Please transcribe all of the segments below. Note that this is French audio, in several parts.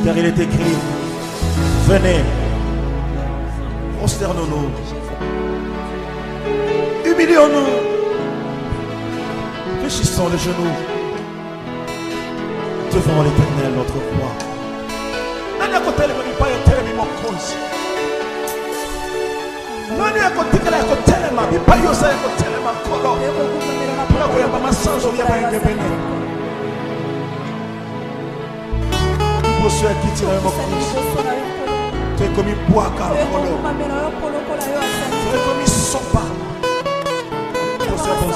Car il est écrit, venez, prosternons-nous, humilions-nous, fléchissons les genoux devant l'Éternel, notre roi. Nani akotelema mipa yotelemi mokonzi? Nani akotikala yakotelema mipa yosa yakotelema nkolo? Pona koyamba masanzo ya bayengebene. Iboso ya kiti na yo mokonzi. Toye komi bwaka nkolo. Toye komi sopa. Toye komi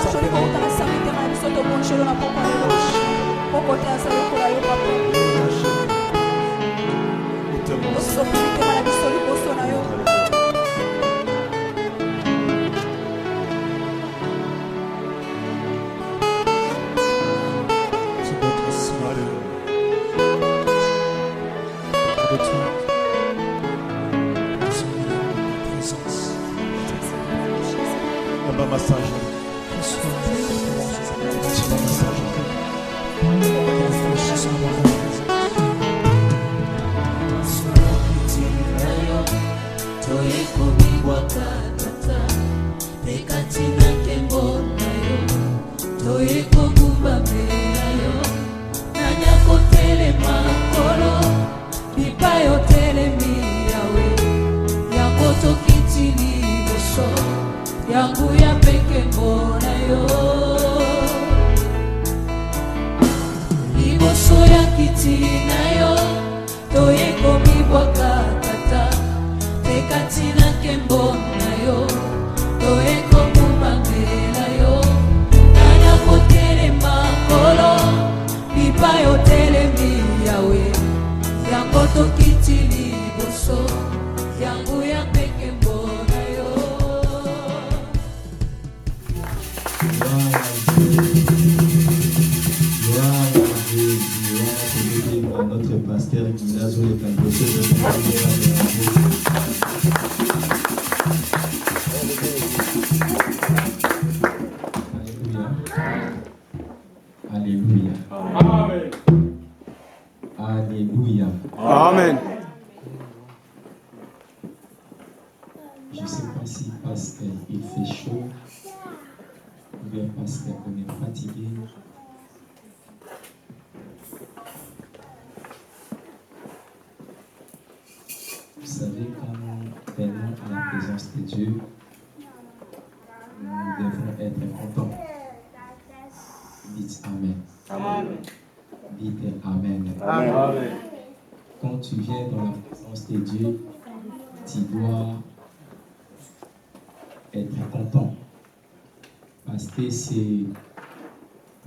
C'est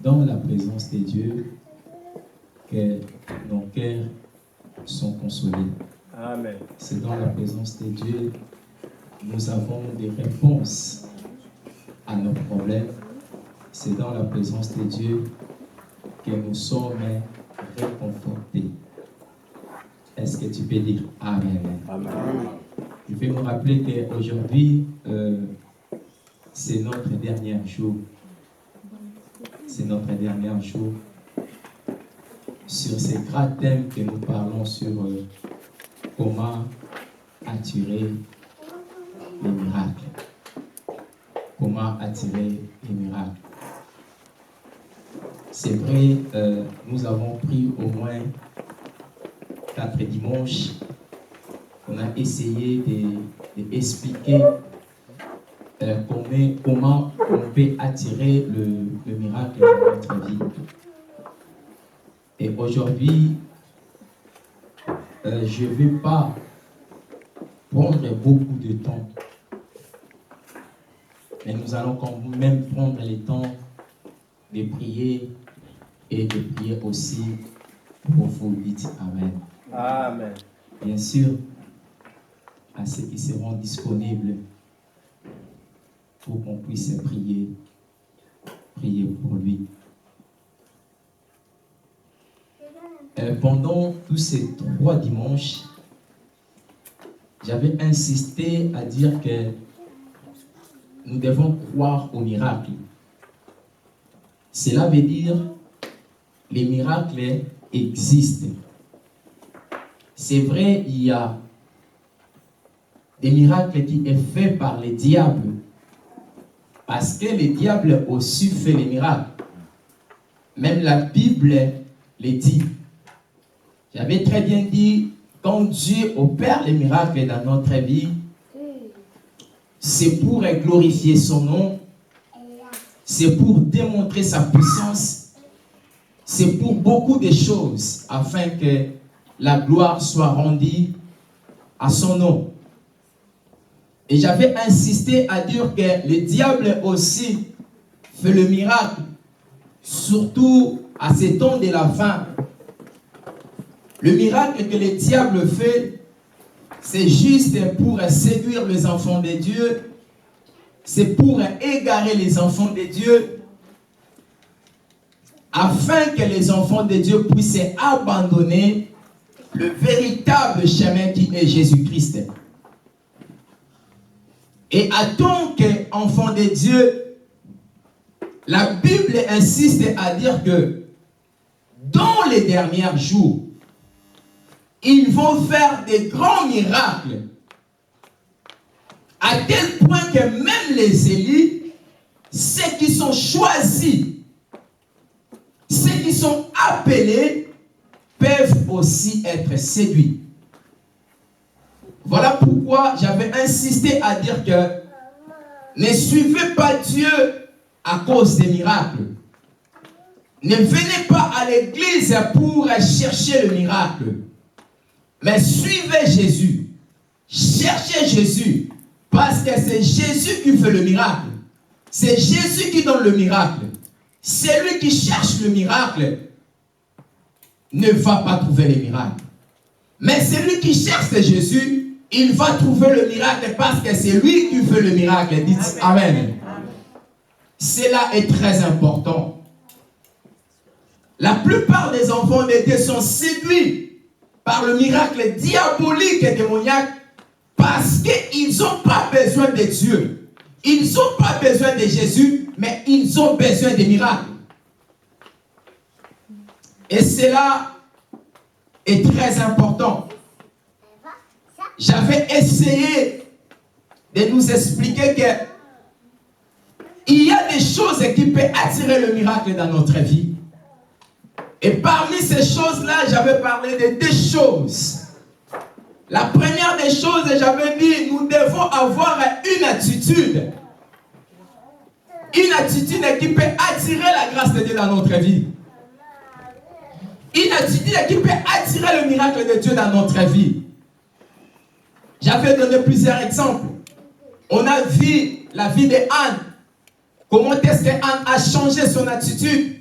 dans la présence de Dieu que nos cœurs sont consolés. Amen. C'est dans la présence de Dieu que nous avons des réponses à nos problèmes. C'est dans la présence de Dieu que nous sommes réconfortés. Est-ce que tu peux dire Amen? Amen. Je vais me rappeler qu'aujourd'hui, c'est notre dernier jour. C'est notre dernier jour sur ces grands thèmes que nous parlons sur comment attirer les miracles. Comment attirer les miracles. C'est vrai, nous avons pris au moins 4 dimanches. On a essayé d'expliquer comment on peut attirer le miracle dans notre vie. Et aujourd'hui, je ne vais pas prendre beaucoup de temps, mais nous allons quand même prendre le temps de prier et de prier aussi pour vous. Dites Amen. Amen. Bien sûr, à ceux qui seront disponibles pour qu'on puisse prier pour lui. Pendant tous ces 3 dimanches, j'avais insisté à dire que nous devons croire au miracle. Cela veut dire que les miracles existent. c'est vrai, il y a des miracles qui sont faits par les diables. Parce que les diables aussi fait les miracles. Même la Bible les dit. J'avais très bien dit, quand Dieu opère les miracles dans notre vie, c'est pour glorifier son nom, c'est pour démontrer sa puissance, c'est pour beaucoup de choses, afin que la gloire soit rendue à son nom. Et j'avais insisté à dire que le diable aussi fait le miracle, surtout à ces temps de la fin. Le miracle que le diable fait, c'est juste pour séduire les enfants de Dieu, c'est pour égarer les enfants de Dieu, afin que les enfants de Dieu puissent abandonner le véritable chemin qui est Jésus-Christ. Et en tant qu'enfant de Dieu, la Bible insiste à dire que dans les derniers jours, ils vont faire des grands miracles, à tel point que même les élus, ceux qui sont choisis, ceux qui sont appelés, peuvent aussi être séduits. Voilà pourquoi j'avais insisté à dire que ne suivez pas Dieu à cause des miracles. Ne venez pas à l'église pour chercher le miracle. Mais suivez Jésus. Cherchez Jésus. Parce que c'est Jésus qui fait le miracle. C'est Jésus qui donne le miracle. Celui qui cherche le miracle ne va pas trouver le miracle. Mais celui qui cherche Jésus, il va trouver le miracle parce que c'est lui qui fait le miracle. Dites Amen. Amen. Cela est très important. La plupart des enfants de Dieu sont séduits par le miracle diabolique et démoniaque parce qu'ils n'ont pas besoin de Dieu. Ils n'ont pas besoin de Jésus, mais ils ont besoin des miracles. Et cela est très important. J'avais essayé de nous expliquer que il y a des choses qui peuvent attirer le miracle dans notre vie. Et parmi ces choses-là, j'avais parlé de deux choses. La première des choses, j'avais dit, nous devons avoir une attitude. Une attitude qui peut attirer la grâce de Dieu dans notre vie. Une attitude qui peut attirer le miracle de Dieu dans notre vie. J'avais donné plusieurs exemples. On a vu la vie de Anne. Comment est-ce qu'Anne a changé son attitude?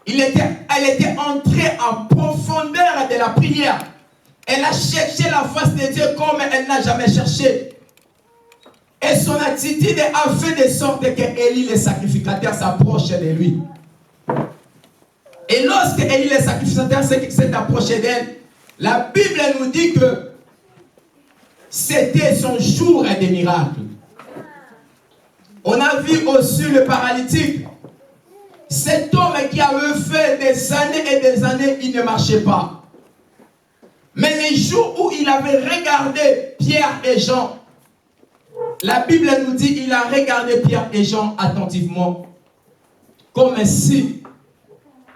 Elle était entrée en profondeur de la prière. Elle a cherché la face de Dieu comme elle n'a jamais cherché. Et son attitude a fait de sorte que Élie le sacrificateur s'approche de lui. Et lorsque Élie le sacrificateur s'est approché d'elle, la Bible nous dit que c'était son jour des miracles. On a vu aussi le paralytique. Cet homme qui avait fait des années et des années, il ne marchait pas. Mais les jours où il avait regardé Pierre et Jean, la Bible nous dit qu'il a regardé Pierre et Jean attentivement, comme si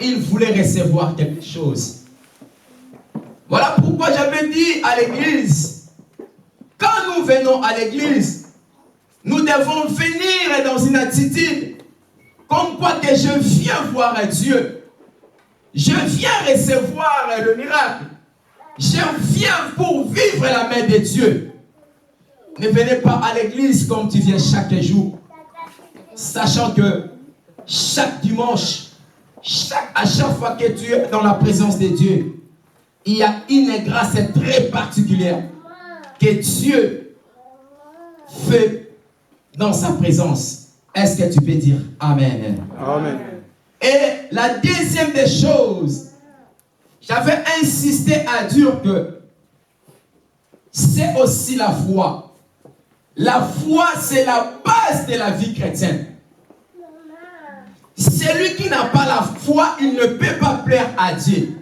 il voulait recevoir quelque chose. Voilà pourquoi j'avais dit à l'église, quand nous venons à l'église, nous devons venir dans une attitude comme quoi que je viens voir Dieu. Je viens recevoir le miracle. Je viens pour vivre la main de Dieu. Ne venez pas à l'église comme tu viens chaque jour. Sachant que chaque dimanche, à chaque fois que tu es dans la présence de Dieu, il y a une grâce très particulière que Dieu fait dans sa présence. Est-ce que tu peux dire Amen? Amen. Et la deuxième des choses, j'avais insisté à dire que c'est aussi la foi. La foi, c'est la base de la vie chrétienne. Celui qui n'a pas la foi, il ne peut pas plaire à Dieu.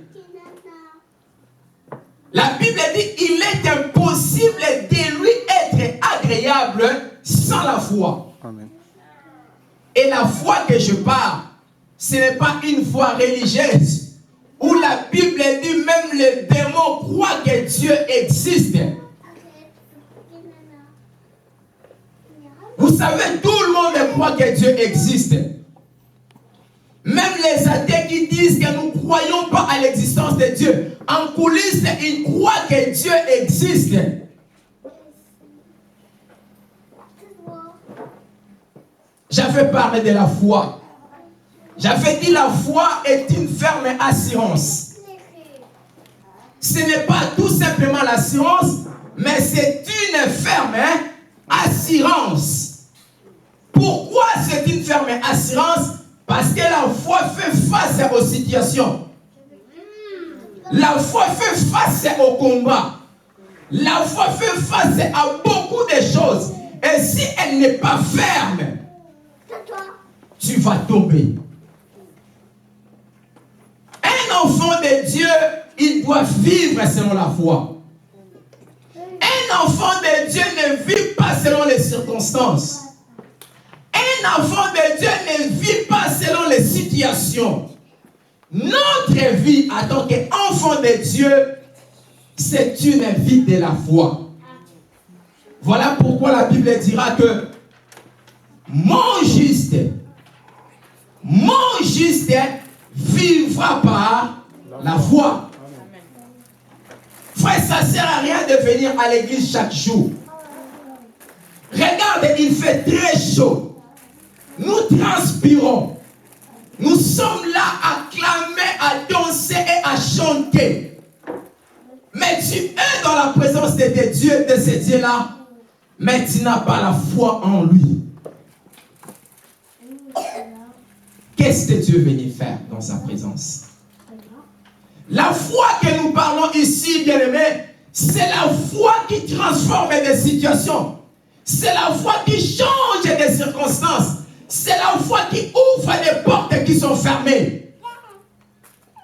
La Bible dit il est impossible de lui être agréable sans la foi. Amen. Et la foi que je parle, ce n'est pas une foi religieuse où la Bible dit même les démons croient que Dieu existe. Vous savez, tout le monde croit que Dieu existe. Même les athées qui disent que nous ne croyons pas à l'existence de Dieu, en coulisses, ils croient que Dieu existe. J'avais parlé de la foi. J'avais dit la foi est une ferme assurance. Ce n'est pas tout simplement l'assurance, mais c'est une ferme assurance. Pourquoi c'est une ferme assurance? Parce que la foi fait face aux situations. La foi fait face au combat. La foi fait face à beaucoup de choses. Et si elle n'est pas ferme, tu vas tomber. Un enfant de Dieu, il doit vivre selon la foi. Un enfant de Dieu ne vit pas selon les circonstances. Un enfant de Dieu ne vit pas selon les situations. Notre vie en tant qu'enfant de Dieu, c'est une vie de la foi. Voilà pourquoi la Bible dira que mon juste vivra par la foi. Frère, ça ne sert à rien de venir à l'église chaque jour. Regarde, il fait très chaud. Nous transpirons. Nous sommes là à clamer, à danser et à chanter. Mais tu es dans la présence de Dieu, de ce Dieu-là, mais tu n'as pas la foi en lui. Qu'est-ce que Dieu est venu faire dans sa présence? La foi que nous parlons ici, bien-aimés, c'est la foi qui transforme des situations. C'est la foi qui change des circonstances. C'est la foi qui ouvre des portes qui sont fermées.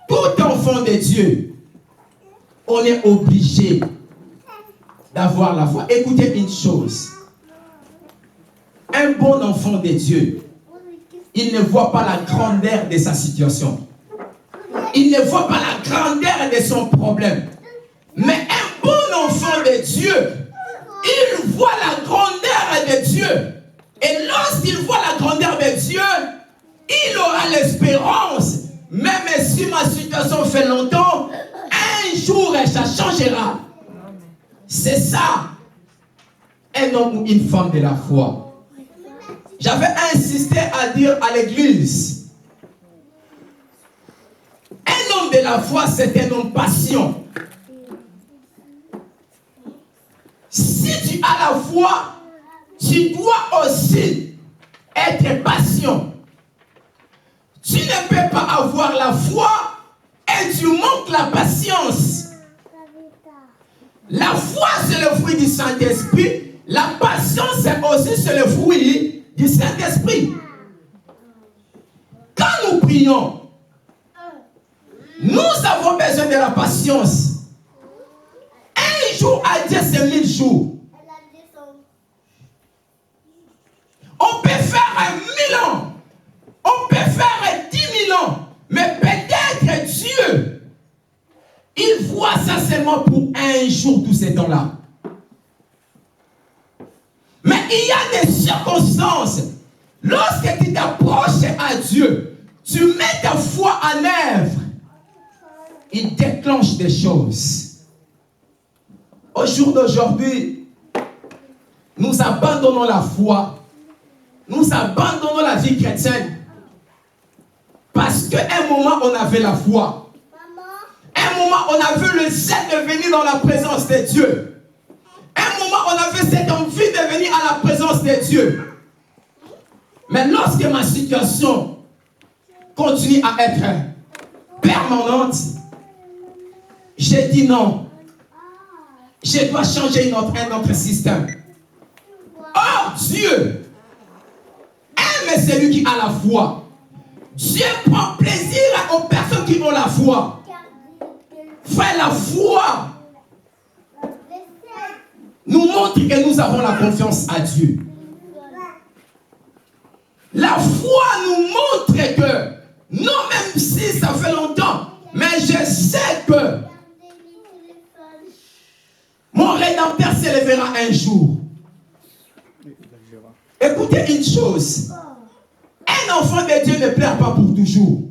Tout enfant de Dieu, on est obligé d'avoir la foi. Écoutez une chose. Un bon enfant de Dieu, il ne voit pas la grandeur de sa situation. Il ne voit pas la grandeur de son problème. Mais un bon enfant de Dieu, il voit la grandeur de Dieu. Et lorsqu'il voit la grandeur de Dieu, il aura l'espérance. Même si ma situation fait longtemps, un jour ça changera. C'est ça, un homme ou une femme de la foi. J'avais insisté à dire à l'église, un homme de la foi, c'est un homme patient. Si tu as la foi, tu dois aussi être patient. Tu ne peux pas avoir la foi et tu manques la patience. La foi, c'est le fruit du Saint-Esprit. La patience, c'est aussi le fruit du Saint-Esprit. Quand nous prions, nous avons besoin de la patience. Un jour à Dieu, c'est 1000 jours. On peut faire 1000 ans. On peut faire 10 000 ans. Mais peut-être Dieu, il voit ça seulement pour un jour, tous ces temps-là. Mais il y a des circonstances. Lorsque tu t'approches à Dieu, tu mets ta foi en œuvre. Il déclenche des choses. Au jour d'aujourd'hui, nous abandonnons la foi. Nous abandonnons la vie chrétienne. Parce qu'à un moment, on avait la foi. À un moment, on avait le zèle de venir dans la présence de Dieu. À un moment, on avait cette envie de venir à la présence de Dieu. Mais lorsque ma situation continue à être permanente, j'ai dit non. Je dois changer un autre système. Oh Dieu aime celui qui a la foi. Dieu prend plaisir aux personnes qui ont la foi. Frère, la foi nous montre que nous avons la confiance à Dieu. La foi nous montre que, non, même si ça fait longtemps, mais je sais que mon Rédempteur s'élèvera un jour. Écoutez une chose. Un enfant de Dieu ne pleure pas pour toujours.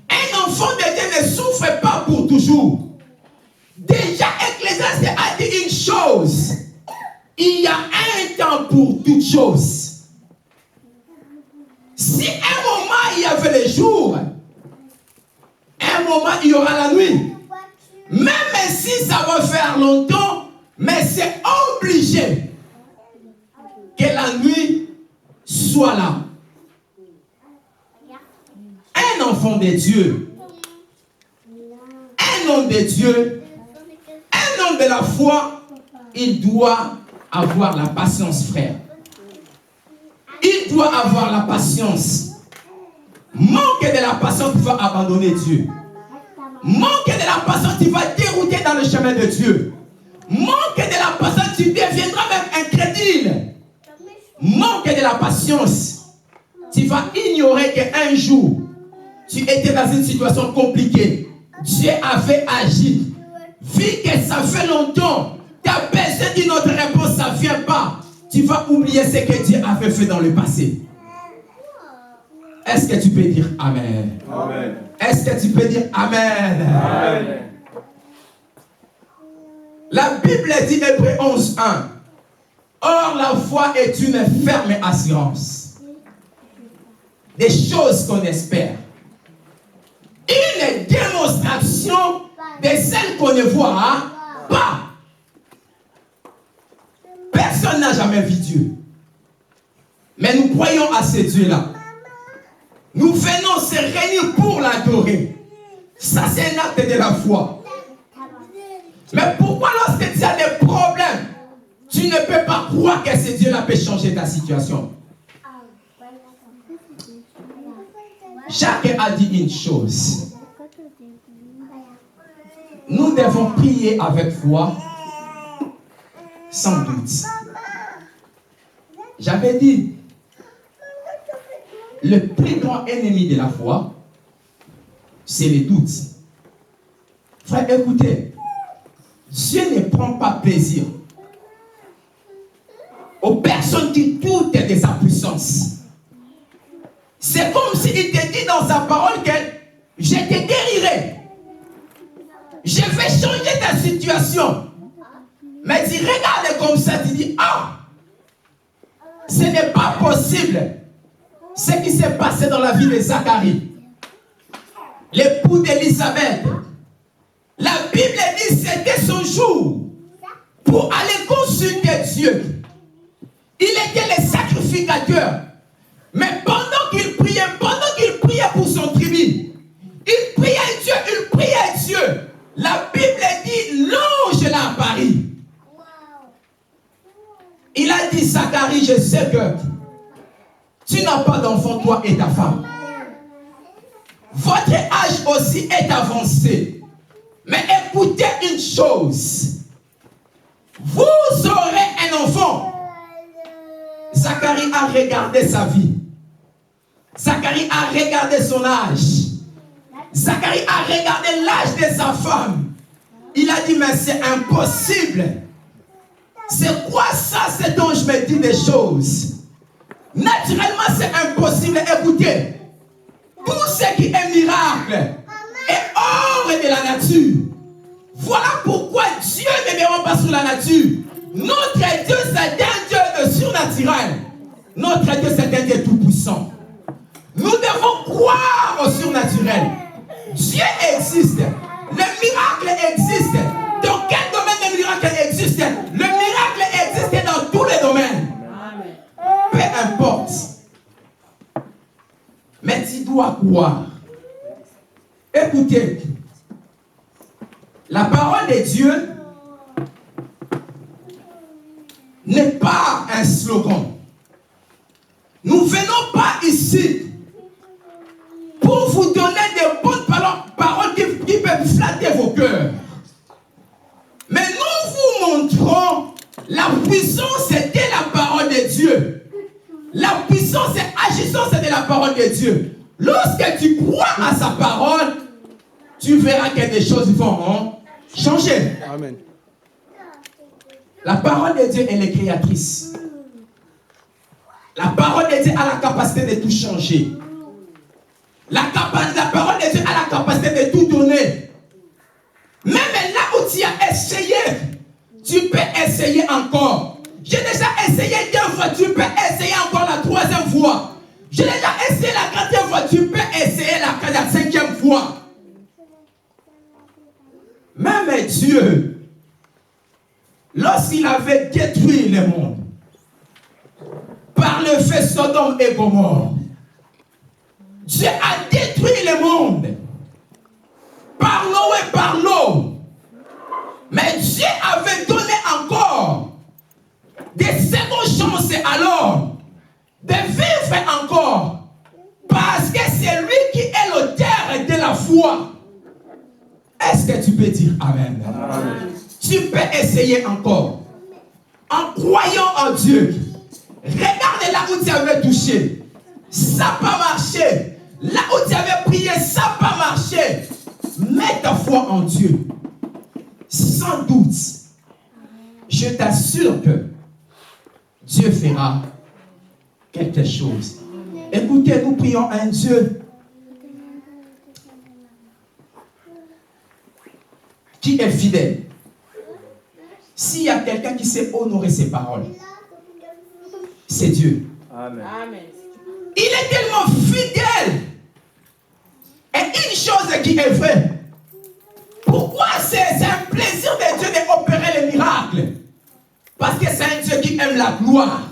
Un enfant de Dieu ne souffre pas pour toujours. Déjà, Ecclésiaste a dit une chose. Il y a un temps pour toutes choses. Si un moment il y avait le jour, un moment il y aura la nuit. Même si ça va faire longtemps, mais c'est obligé que la nuit soit là. Un enfant de Dieu, un homme de Dieu, un homme de la foi, il doit avoir la patience, frère. Il doit avoir la patience. Manque de la patience, tu vas abandonner Dieu. Manque de la patience, tu vas dérouter dans le chemin de Dieu. Manque de la patience, tu deviendras même incrédule. Manque de la patience, tu vas ignorer qu'un jour, tu étais dans une situation compliquée. Dieu avait agi. Vu que ça fait longtemps, tu as besoin d'une autre réponse, ça ne vient pas. Tu vas oublier ce que Dieu avait fait dans le passé. Est-ce que tu peux dire Amen? Amen. Est-ce que tu peux dire Amen? Amen. La Bible dit, Hébreux 11:1. Or, la foi est une ferme assurance des choses qu'on espère. Une démonstration de celles qu'on ne voit pas. Personne n'a jamais vu Dieu. Mais nous croyons à ce Dieu-là. Nous venons se réunir pour l'adorer. Ça, c'est un acte de la foi. Mais pourquoi lorsque tu as des problèmes, tu ne peux pas croire que ce Dieu-là peut changer ta situation? Jacques a dit une chose. Nous devons prier avec foi, sans doute. J'avais dit, le plus grand ennemi de la foi, c'est le doute. Frère, écoutez, Dieu ne prend pas plaisir aux personnes qui doutent de sa puissance. C'est comme s'il te dit dans sa parole que je te guérirai. Je vais changer ta situation. Mais tu regardes comme ça, tu dis, ah, ce n'est pas possible. Ce qui s'est passé dans la vie de Zacharie, l'époux d'Élisabeth. La Bible dit que c'était son jour pour aller consulter Dieu. Il était le sacrificateur. Mais pendant qu'il priait pour son tribu, il priait Dieu. La Bible dit, l'ange l'a apparu. Il a dit, Zacharie, je sais que tu n'as pas d'enfant, toi et ta femme. Votre âge aussi est avancé. Mais écoutez une chose. Vous aurez un enfant. Zacharie a regardé sa vie. Zacharie a regardé son âge. Zacharie a regardé l'âge de sa femme. Il a dit, mais c'est impossible. C'est quoi ça, cet ange me dit des choses? Naturellement, c'est impossible. Écoutez, tout ce qui est miracle est hors de la nature. Voilà pourquoi Dieu ne démarre pas sur la nature. Notre Dieu, c'est un Dieu de surnaturel. Notre Dieu, c'est un Dieu tout-puissant. Nous devons croire au surnaturel. Dieu existe. Le miracle existe. Dans quel domaine le miracle existe? Le miracle existe dans tous les domaines. Peu importe. Mais tu dois croire. Écoutez. La parole de Dieu n'est pas un slogan. Nous ne venons pas ici pour vous donner des bonnes paroles qui peuvent flatter vos cœurs. Mais nous vous montrons la puissance de la parole de Dieu. La puissance et agissance de la parole de Dieu. Lorsque tu crois à sa parole, tu verras que des choses vont changer. Amen. La parole de Dieu, elle est créatrice. La parole de Dieu a la capacité de tout changer. La parole de Dieu a la capacité de tout donner. Même là où tu as essayé, tu peux essayer encore. J'ai déjà essayé 2 fois, tu peux essayer encore la 3e fois. J'ai déjà essayé la 4e fois, tu peux essayer la 5e fois. Même Dieu, lorsqu'il avait détruit le monde, par le feu Sodome et Gomorrhe, Dieu a détruit le monde par l'eau et par l'eau. Mais Dieu avait donné encore des secondes chances à l'homme de vivre encore. Parce que c'est lui qui est l'auteur de la foi. Est-ce que tu peux dire Amen? Amen. Tu peux essayer encore. En croyant en Dieu. Regarde là où tu avais touché. Ça n'a pas marché. Là où tu avais prié, ça n'a pas marché. Mets ta foi en Dieu. Sans doute, je t'assure que Dieu fera quelque chose. Écoutez, nous prions un Dieu qui est fidèle. S'il y a quelqu'un qui sait honorer ses paroles, c'est Dieu. Amen. Il est tellement fidèle. Et une chose qui est vraie, pourquoi c'est un plaisir de Dieu d'opérer les miracles? Parce que c'est un Dieu qui aime la gloire.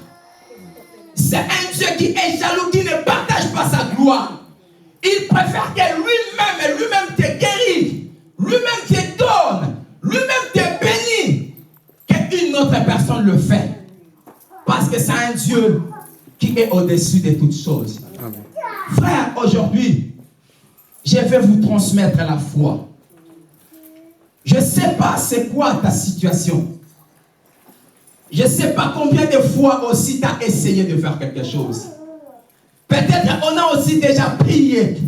C'est un Dieu qui est jaloux, qui ne partage pas sa gloire. Il préfère que lui-même te guérisse, lui-même te donne, lui-même te bénit, qu'une autre personne le fait. Parce que c'est un Dieu qui est au-dessus de toutes choses. Amen. Frère, aujourd'hui, je vais vous transmettre la foi. Je ne sais pas c'est quoi ta situation. Je ne sais pas combien de fois aussi tu as essayé de faire quelque chose. Peut-être on a aussi déjà prié.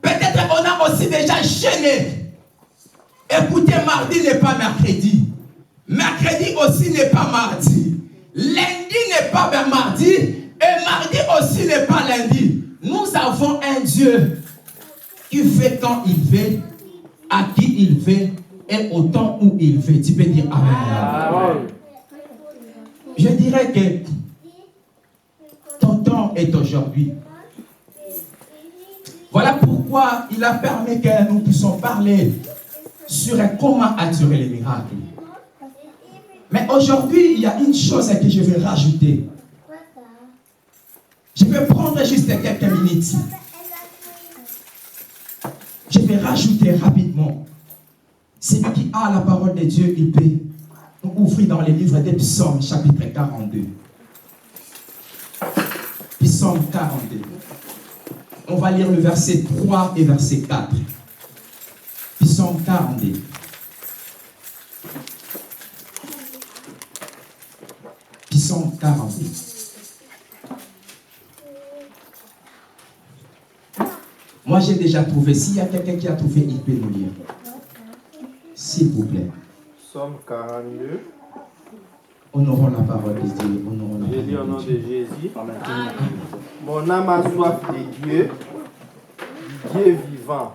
Peut-être on a aussi déjà jeûné. Écoutez, mardi n'est pas mercredi. Mercredi aussi n'est pas mardi. Lundi n'est pas mardi. Et mardi aussi n'est pas lundi. Nous avons un Dieu qui fait quand il veut, à qui il veut et au temps où il veut. Tu peux dire Amen. Amen. Je dirais que ton temps est aujourd'hui. Voilà pourquoi il a permis que nous puissions parler sur comment attirer les miracles. Mais aujourd'hui, il y a une chose que je vais rajouter. Je vais prendre juste quelques minutes. Je vais rajouter rapidement. Celui qui a la parole de Dieu, il peut nous ouvrir dans les livres des Psaumes, chapitre 42. Psaume 42. On va lire le verset 3 et verset 4. Psaume 42. Psaume 42. Moi, j'ai déjà trouvé. S'il y a quelqu'un qui a trouvé, il peut nous lire. S'il vous plaît. Psaume 42. Honorons la parole de Dieu. Je lis au nom de Jésus. Amen. Mon âme a soif de Dieu, du Dieu vivant.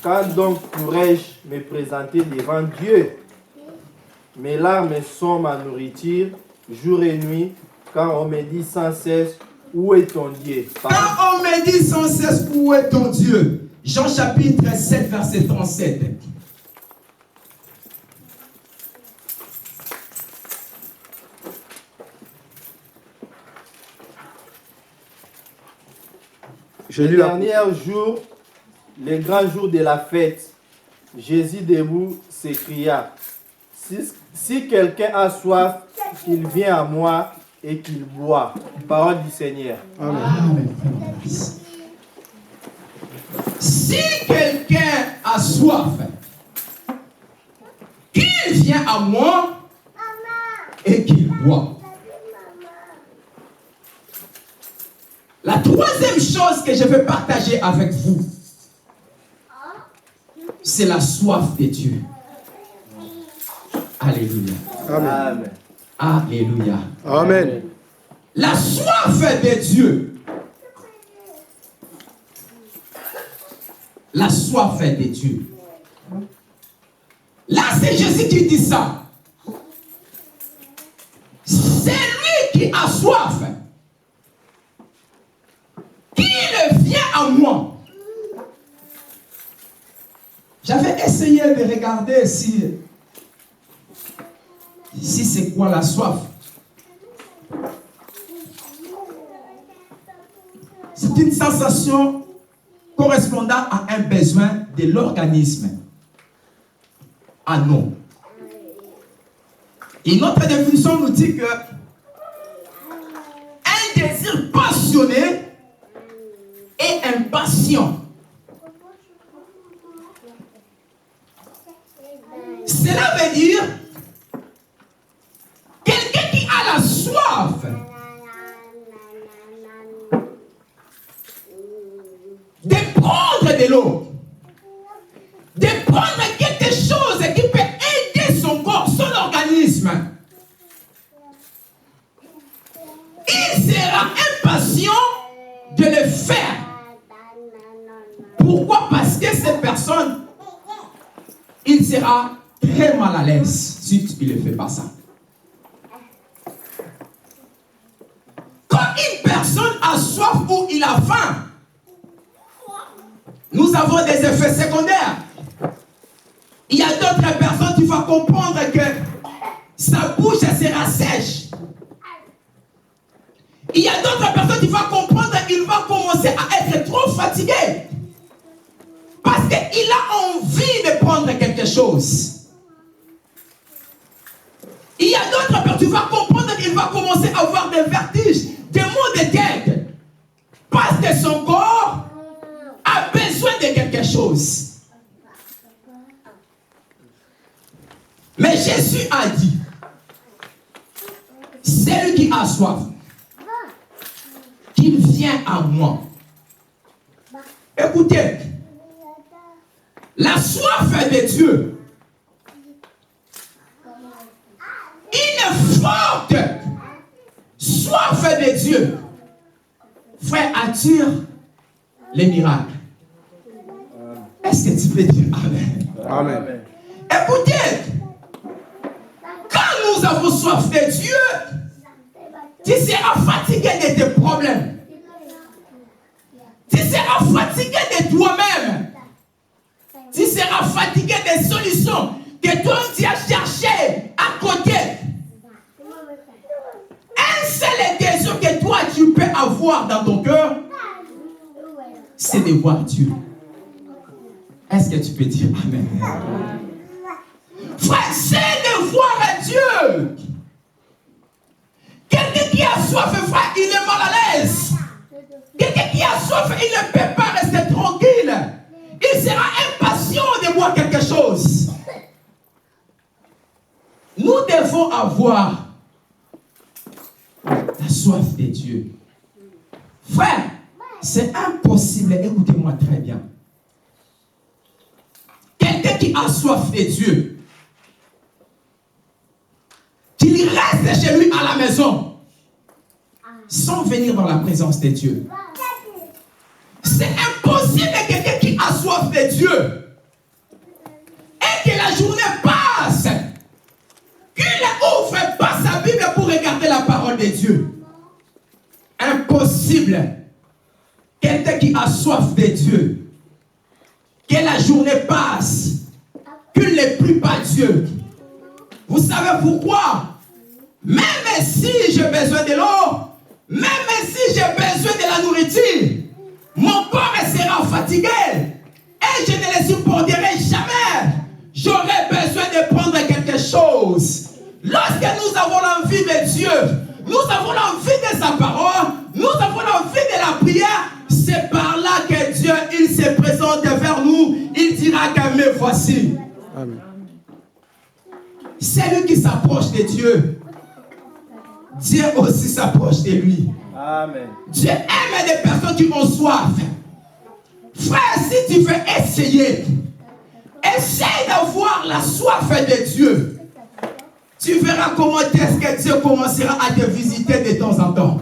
Quand donc pourrais-je me présenter devant Dieu? Mes larmes sont ma nourriture, jour et nuit, quand on me dit sans cesse, où est ton Dieu? Quand on me dit sans cesse, où est ton Dieu? Jean chapitre 7, verset 37. Le dernier jour, le grand jour de la fête, Jésus debout s'écria, si quelqu'un a soif, qu'il vienne à moi et qu'il boit. Parole du Seigneur. Amen. Amen. Si quelqu'un a soif, qu'il qu'il vient à moi et qu'il boit. La troisième chose que je veux partager avec vous, c'est la soif de Dieu. Alléluia. Amen. Alléluia. Amen. La soif de Dieu. La soif de Dieu. Là, c'est Jésus qui dit ça. C'est lui qui a soif. Qu'il vient à moi. J'avais essayé de regarder si c'est quoi la soif. C'est une sensation correspondant à un besoin de l'organisme. Ah non. Et notre définition nous dit que un désir passionné et impatient. Cela veut dire quelqu'un qui a la soif de prendre de l'eau, de prendre quelque chose qui peut aider son corps, son organisme. Il sera impatient de le faire. Pourquoi? Parce que cette personne, il sera très mal à l'aise si il ne fait pas ça. Quand une personne a soif ou il a faim, nous avons des effets secondaires. Il y a d'autres personnes qui vont comprendre que sa bouche sera sèche. Il y a d'autres personnes qui vont comprendre qu'il va commencer à être trop fatigué. Parce qu'il a envie de prendre quelque chose. Il y a d'autres personnes qui vont comprendre qu'il va commencer à avoir des vertiges, des maux de tête. Parce que son corps a besoin de quelque chose. Mais Jésus a dit, celui qui a soif, qu'il vient à moi. Écoutez, la soif de Dieu, une forte soif de Dieu, frère, attire les miracles. Est-ce que tu peux dire Amen? Amen. Écoutez, quand nous avons soif de Dieu, tu seras fatigué de tes problèmes. Tu seras fatigué de toi-même. Tu seras fatigué des solutions que toi tu as cherchées à côté. Un seul désir que toi tu peux avoir dans ton cœur, c'est de voir Dieu. Est-ce que tu peux dire Amen? Frère, c'est de voir Dieu. Quelqu'un qui a soif, frère, il est mal à l'aise. Quelqu'un qui a soif, il ne peut pas rester tranquille. Il sera impatient de voir quelque chose. Nous devons avoir la soif de Dieu. Frère, c'est impossible, écoutez-moi très bien. Quelqu'un qui a soif de Dieu, qu'il reste chez lui à la maison, sans venir dans la présence de Dieu. C'est impossible que quelqu'un qui a soif de Dieu et que la journée passe, qu'il n'ouvre pas sa Bible pour regarder la parole de Dieu. Impossible. Quelqu'un qui a soif de Dieu, que la journée passe, qu'il ne prie pas Dieu. Vous savez pourquoi? Même si j'ai besoin de l'eau, même si j'ai besoin de la nourriture, mon corps sera fatigué et je ne le supporterai jamais. J'aurai besoin de prendre quelque chose. Lorsque nous avons l'envie de Dieu, nous avons l'envie de sa parole, nous avons l'envie de la prière, c'est par là que Dieu, il se présente vers nous, il dira que me voici. Amen. Celui qui s'approche de Dieu, Dieu aussi s'approche de lui. Amen. Dieu aime les personnes qui ont soif. Frère, si tu veux essaye d'avoir la soif de Dieu. Tu verras comment est-ce que Dieu commencera à te visiter de temps en temps.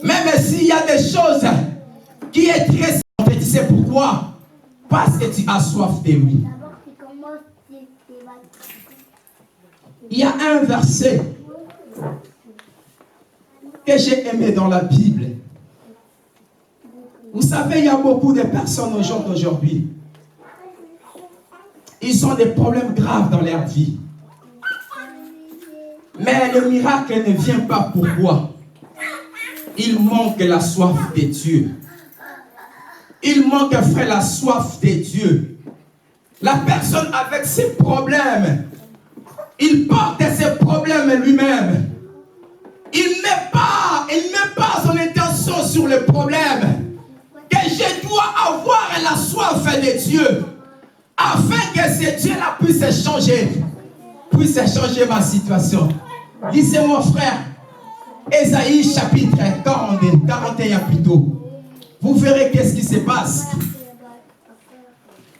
Même s'il y a des choses qui est très simples, tu sais pourquoi? Parce que tu as soif de lui. Il y a un verset que j'ai aimé dans la Bible. Vous savez, il y a beaucoup de personnes au jour d'aujourd'hui. Ils ont des problèmes graves dans leur vie. Mais le miracle ne vient pas pourquoi? Il manque la soif de Dieu. Il manque, frère, la soif de Dieu. La personne avec ses problèmes, il porte ses problèmes lui-même. Il ne met pas son intention sur le problème. Que je dois avoir la soif de Dieu. Afin que ce Dieu-là puisse changer ma situation. Lisez mon frère, Ésaïe chapitre 41 plutôt. Vous verrez qu'est-ce qui se passe.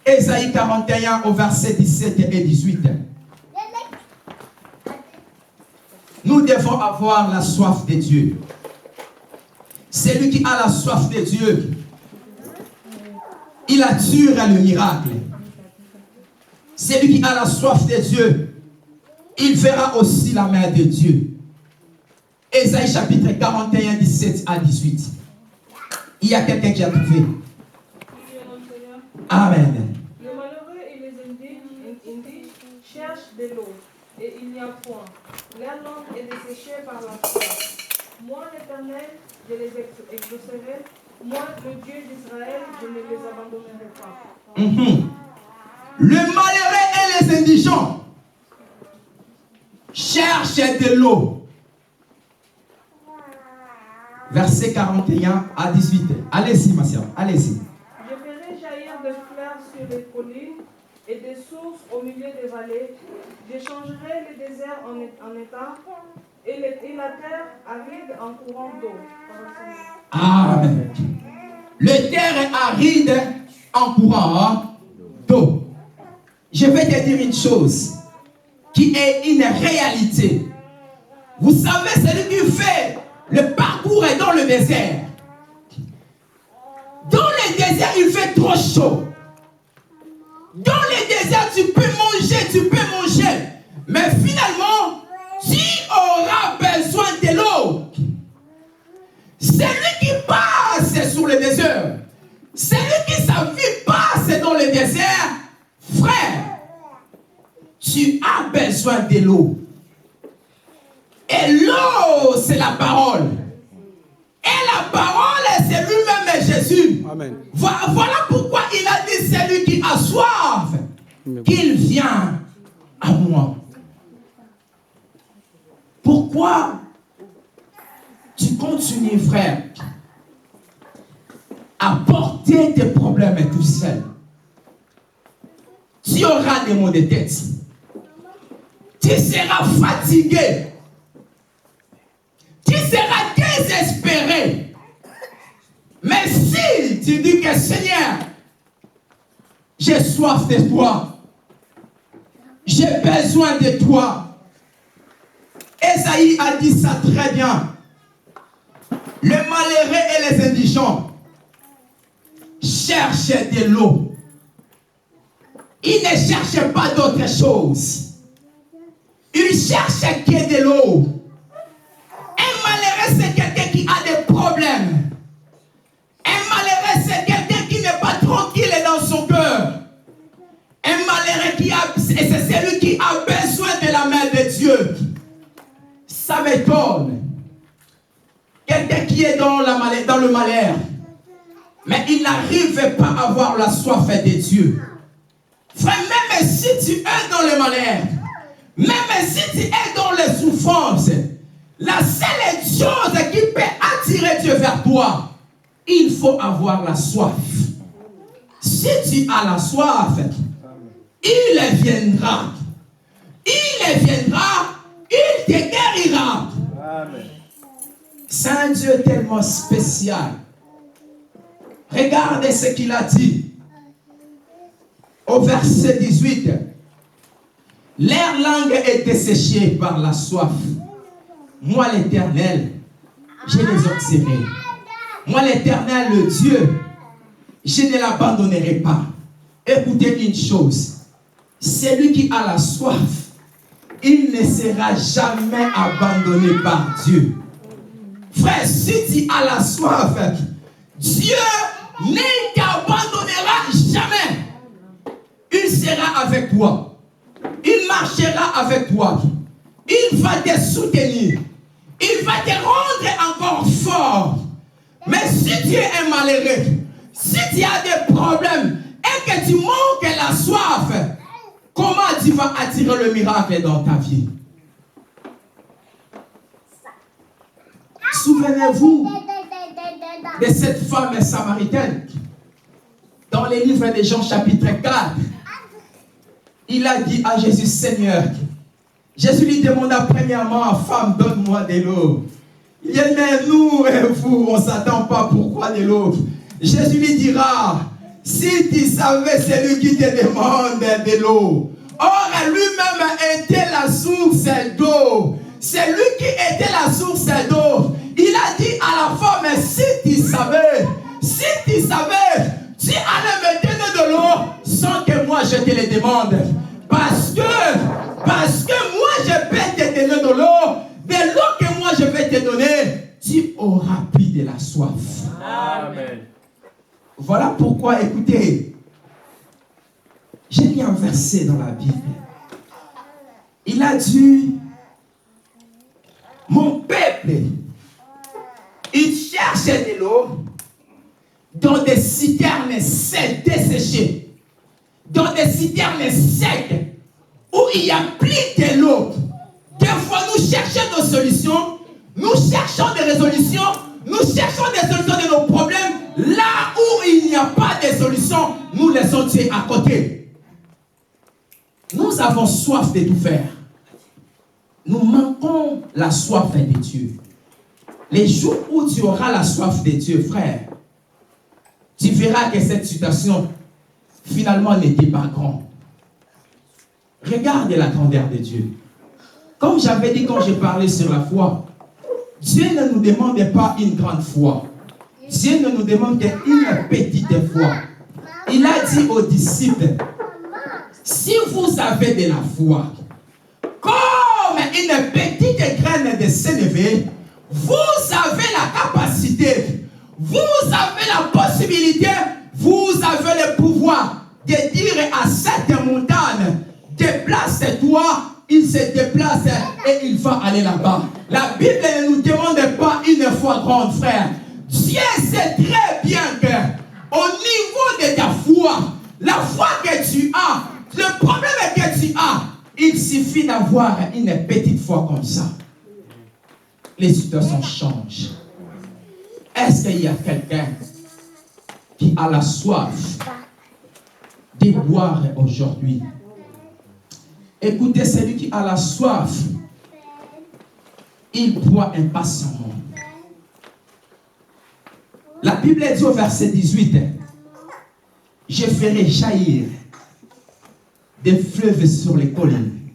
Ésaïe 41 au verset 17 et 18. Nous devons avoir la soif de Dieu. Celui qui a la soif de Dieu, il attire le miracle. Celui qui a la soif de Dieu, il verra aussi la main de Dieu. Ésaïe chapitre 41, 17 à 18. Il y a quelqu'un qui a trouvé. Amen. Le malheureux et les indignes cherchent de l'eau, et il n'y a point. Leur langue est desséchée par la soif. Moi, l'Éternel, je les exaucerai. Moi, le Dieu d'Israël, je ne les abandonnerai pas. Le malheureux et les indigents cherchent de l'eau. Verset 41 à 18. Allez-y, ma soeur, allez-y. Je ferai jaillir des fleurs sur les collines et des sources au milieu des vallées. Je changerai le désert en étang et la terre aride en courant d'eau. Amen. Le terre est aride en courant d'eau. Je vais te dire une chose qui est une réalité. Vous savez, celui qui fait le parcours est dans le désert. Dans le désert, il fait trop chaud. Dans le désert, tu peux manger. Mais finalement, tu auras besoin de l'eau. Celui qui passe sur le désert, celui qui sa vie passe dans le désert, frère, tu as besoin de l'eau. Et l'eau, c'est la parole. Et la parole, c'est lui-même Jésus. Amen. Voilà pourquoi il a dit, celui qui a soif, qu'il vient à moi. Pourquoi tu continues, frère, à porter tes problèmes tout seul? Tu auras des maux de tête. Tu seras fatigué. Tu seras désespéré. Mais si tu dis que Seigneur, j'ai soif de toi, j'ai besoin de toi. Ésaïe a dit ça très bien. Le malheureux et les indigents cherchent de l'eau. Ils ne cherchent pas d'autre chose. Ils cherchent que de l'eau. Un malheureux, c'est quelqu'un qui a des problèmes. Un malheureux, c'est quelqu'un qui n'est pas tranquille dans son cœur. Un malheureux, c'est celui qui a besoin de la main de Dieu. Ça m'étonne. Quelqu'un qui est dans le malheur, mais il n'arrive pas à avoir la soif de Dieu. Frère, même si tu es dans le malheur, même si tu es dans les souffrances, la seule chose qui peut attirer Dieu vers toi, il faut avoir la soif. Si tu as la soif, il viendra. il viendra, il te guérira. Amen. C'est un Dieu tellement spécial. Regardez ce qu'il a dit au verset 18. Leur langue est desséchée par la soif. Moi, l'Éternel, je les observerai. Moi, l'Éternel, le Dieu, je ne l'abandonnerai pas. Écoutez une chose. Celui qui a la soif, il ne sera jamais abandonné par Dieu. Frère, si tu as la soif, Dieu ne t'abandonnera jamais. Il sera avec toi. Il marchera avec toi. Il va te soutenir. Il va te rendre encore fort. Mais si tu es un malheureux, si tu as des problèmes et que tu manques la soif, comment tu vas attirer le miracle dans ta vie? Souvenez-vous de cette femme samaritaine. Dans les livres de Jean chapitre 4, il a dit à Jésus, Seigneur, Jésus lui demanda premièrement, femme, donne-moi de l'eau. Il dit, mais nous et vous, on ne s'attend pas, pourquoi de l'eau? Jésus lui dira, si tu savais celui qui te demande de l'eau. Or, lui-même était la source d'eau. C'est lui qui était la source d'eau. Il a dit à la femme, si tu savais, tu allais me donner de l'eau sans que moi je te le demande. Parce que moi je vais te donner de l'eau que moi je vais te donner, tu auras plus de la soif. Amen. Voilà pourquoi, écoutez, j'ai mis un verset dans la Bible. Il a dit, mon peuple, il cherchait de l'eau dans des citernes secs, desséchées, dans des citernes secs, où il n'y a plus de l'eau. Des fois, nous cherchons des solutions, nous cherchons des résolutions, nous cherchons des solutions de nos problèmes. Là où il n'y a pas de solution, nous laissons Dieu à côté. Nous avons soif de tout faire. Nous manquons la soif de Dieu. Les jours où tu auras la soif de Dieu, frère, tu verras que cette situation, finalement, n'était pas grande. Regarde la grandeur de Dieu. Comme j'avais dit quand j'ai parlé sur la foi, Dieu ne nous demande pas une grande foi. Dieu ne nous demande qu'une petite foi. Il a dit aux disciples, si vous avez de la foi, comme une petite graine de sénévé, vous avez la capacité, vous avez la possibilité, vous avez le pouvoir de dire à cette montagne, déplace-toi, il se déplace et il va aller là-bas. La Bible ne nous demande pas une foi grande, frère. Dieu sait très bien que au niveau de ta foi, la foi que tu as, le problème que tu as, il suffit d'avoir une petite foi comme ça. Les situations changent. Est-ce qu'il y a quelqu'un qui a la soif de boire aujourd'hui? Écoutez, celui qui a la soif, il boit impatiemment. La Bible dit au verset 18, je ferai jaillir des fleuves sur les collines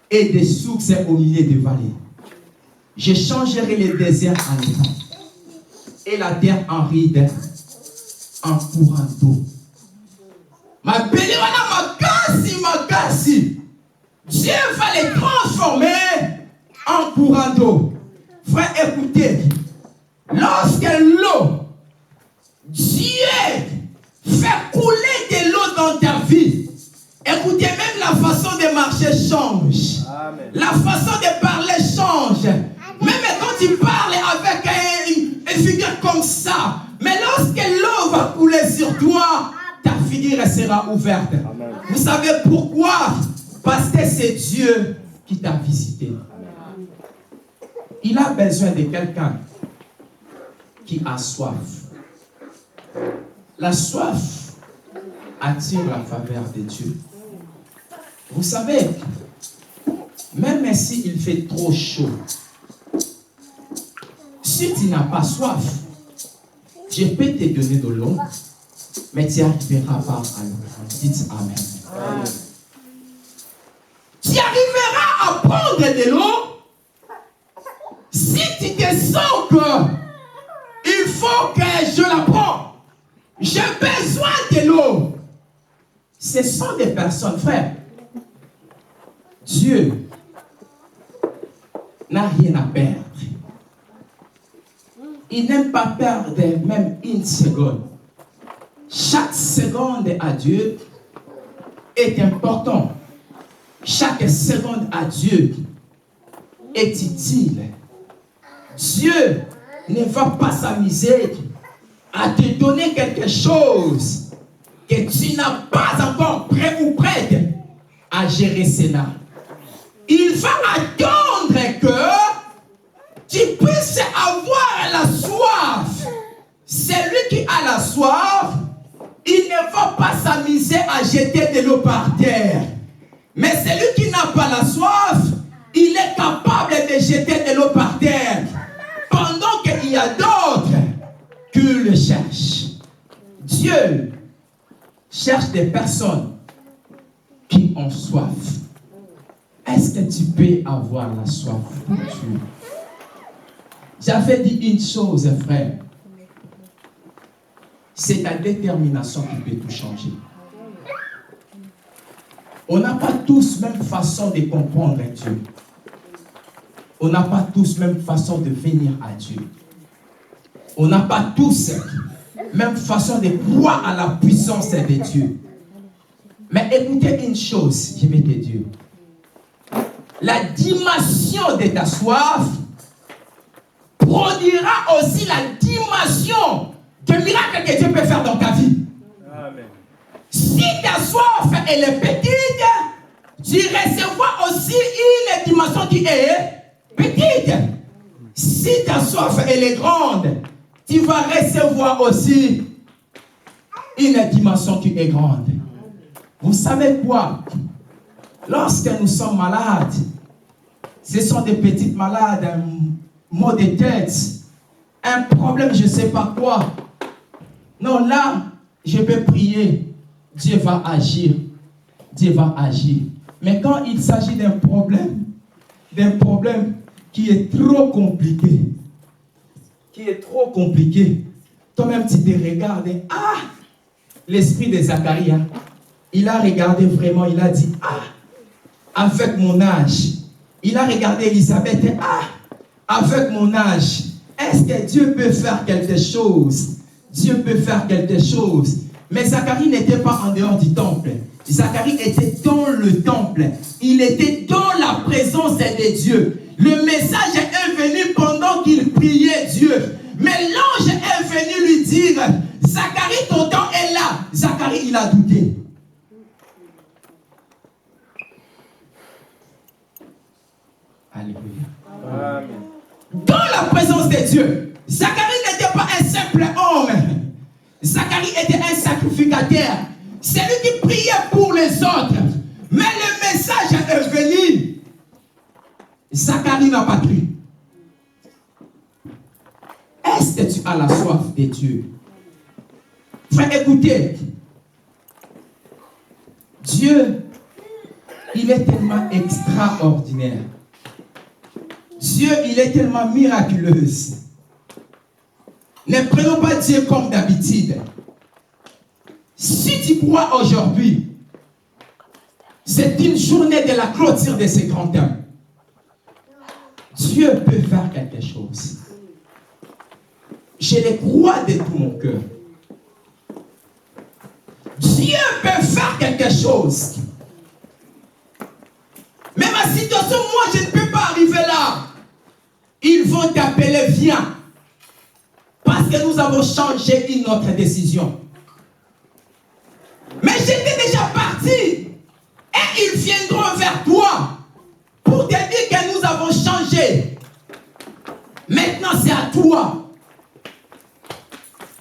et des sources au milieu des vallées. Je changerai les déserts en étang et la terre en ride en courant d'eau. Ma belle, ma gassi. Dieu va les transformer en courant d'eau. Frère, écoutez, lorsque l'eau, Dieu fait couler de l'eau dans ta vie, écoutez, même la façon de marcher change. Amen. La façon de parler change. Même quand tu parles avec une figure comme ça, mais lorsque l'eau va couler sur toi, ta figure sera ouverte. Amen. Vous savez pourquoi? Parce que c'est Dieu qui t'a visité. Il a besoin de quelqu'un qui a soif. La soif attire la faveur de Dieu. Vous savez, ici, il fait trop chaud. Si tu n'as pas soif, je peux te donner de l'eau, mais tu n'arriveras pas à l'eau. Dites Amen. Amen. Tu arriveras à prendre de l'eau si tu te sens que il faut que je la prends. J'ai besoin de l'eau. Ce sont des personnes, frère. Dieu n'a rien à perdre. Il n'aime pas perdre même une seconde. Chaque seconde à Dieu est important. Chaque seconde à Dieu est utile. Dieu ne va pas s'amuser à te donner quelque chose que tu n'as pas encore prêt ou prête à gérer cela. Il va attendre que tu puisses avoir la soif. Celui qui a la soif, il ne va pas s'amuser à jeter de l'eau par terre. Mais celui qui n'a pas la soif, il est capable de jeter de l'eau par terre. Pendant qu'il y a d'autres qui le cherchent. Dieu cherche des personnes qui ont soif. Est-ce que tu peux avoir la soif pour Dieu? J'avais dit une chose, frère. C'est ta détermination qui peut tout changer. On n'a pas tous la même façon de comprendre Dieu. On n'a pas tous la même façon de venir à Dieu. On n'a pas tous la même façon de croire à la puissance de Dieu. Mais écoutez une chose, je vais te dire. La dimension de ta soif produira aussi la dimension de miracle que Dieu peut faire dans ta vie. Amen. Si ta soif elle est petite, tu recevras aussi une dimension qui est petite. Si ta soif elle est grande, tu vas recevoir aussi une dimension qui est grande. Vous savez quoi? Lorsque nous sommes malades, ce sont des petites malades, un maux de tête, un problème, je ne sais pas quoi. Non, là, je peux prier. Dieu va agir. Dieu va agir. Mais quand il s'agit d'un problème qui est trop compliqué, toi-même tu te regardes, l'esprit de Zacharie, il a regardé vraiment, il a dit, avec mon âge, il a regardé Élisabeth, avec mon âge, est-ce que Dieu peut faire quelque chose? Dieu peut faire quelque chose. Mais Zacharie n'était pas en dehors du temple. Zacharie était dans le temple. Il était dans la présence de Dieu. Le message est venu pendant qu'il priait Dieu. Mais l'ange est venu lui dire, Zacharie, ton temps est là. Zacharie, il a douté. Alléluia. Amen. Dans la présence de Dieu, Zacharie n'était pas un simple homme. Zacharie était un sacrificateur. C'est lui qui priait pour les autres. Mais le message est venu. Zacharie n'a pas cru. Est-ce que tu as la soif de Dieu? Frère, écoutez. Dieu, il est tellement extraordinaire. Dieu, il est tellement miraculeux. Ne prenons pas Dieu comme d'habitude. Si tu crois aujourd'hui, c'est une journée de la clôture de ces grands temps. Dieu peut faire quelque chose. Je le crois de tout mon cœur. Dieu peut faire quelque chose. Mais ma situation, moi, je ne peux pas arriver là. Ils vont t'appeler, viens. Parce que nous avons changé une autre décision. Mais j'étais déjà parti. Et ils viendront vers toi pour te dire que nous avons changé. Maintenant, c'est à toi.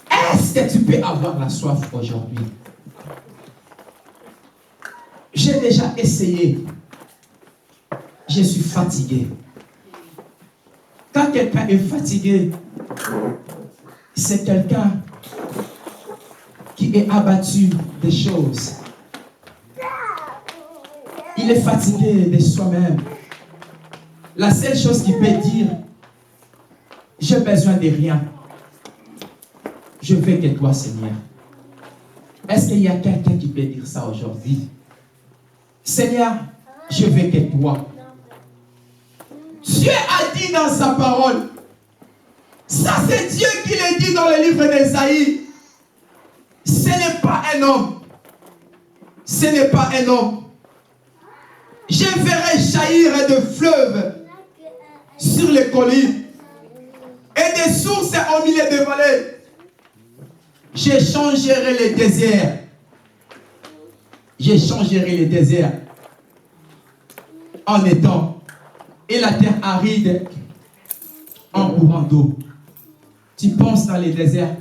Est-ce que tu peux avoir la soif aujourd'hui? J'ai déjà essayé. je suis fatigué. Quand quelqu'un est fatigué, c'est quelqu'un qui est abattu des choses. Il est fatigué de soi-même. La seule chose qu'il peut dire, j'ai besoin de rien. Je veux que toi, Seigneur. Est-ce qu'il y a quelqu'un qui peut dire ça aujourd'hui? Seigneur, je veux que toi. Dieu a dit dans sa parole. Ça, c'est Dieu qui le dit dans le livre d'Ésaïe. Ce n'est pas un homme. Ce n'est pas un homme. Je ferai jaillir de fleuves sur les collines et des sources au milieu des vallées. Je changerai les déserts. Je changerai les déserts en étant et la terre aride en courant d'eau. Tu penses dans les déserts.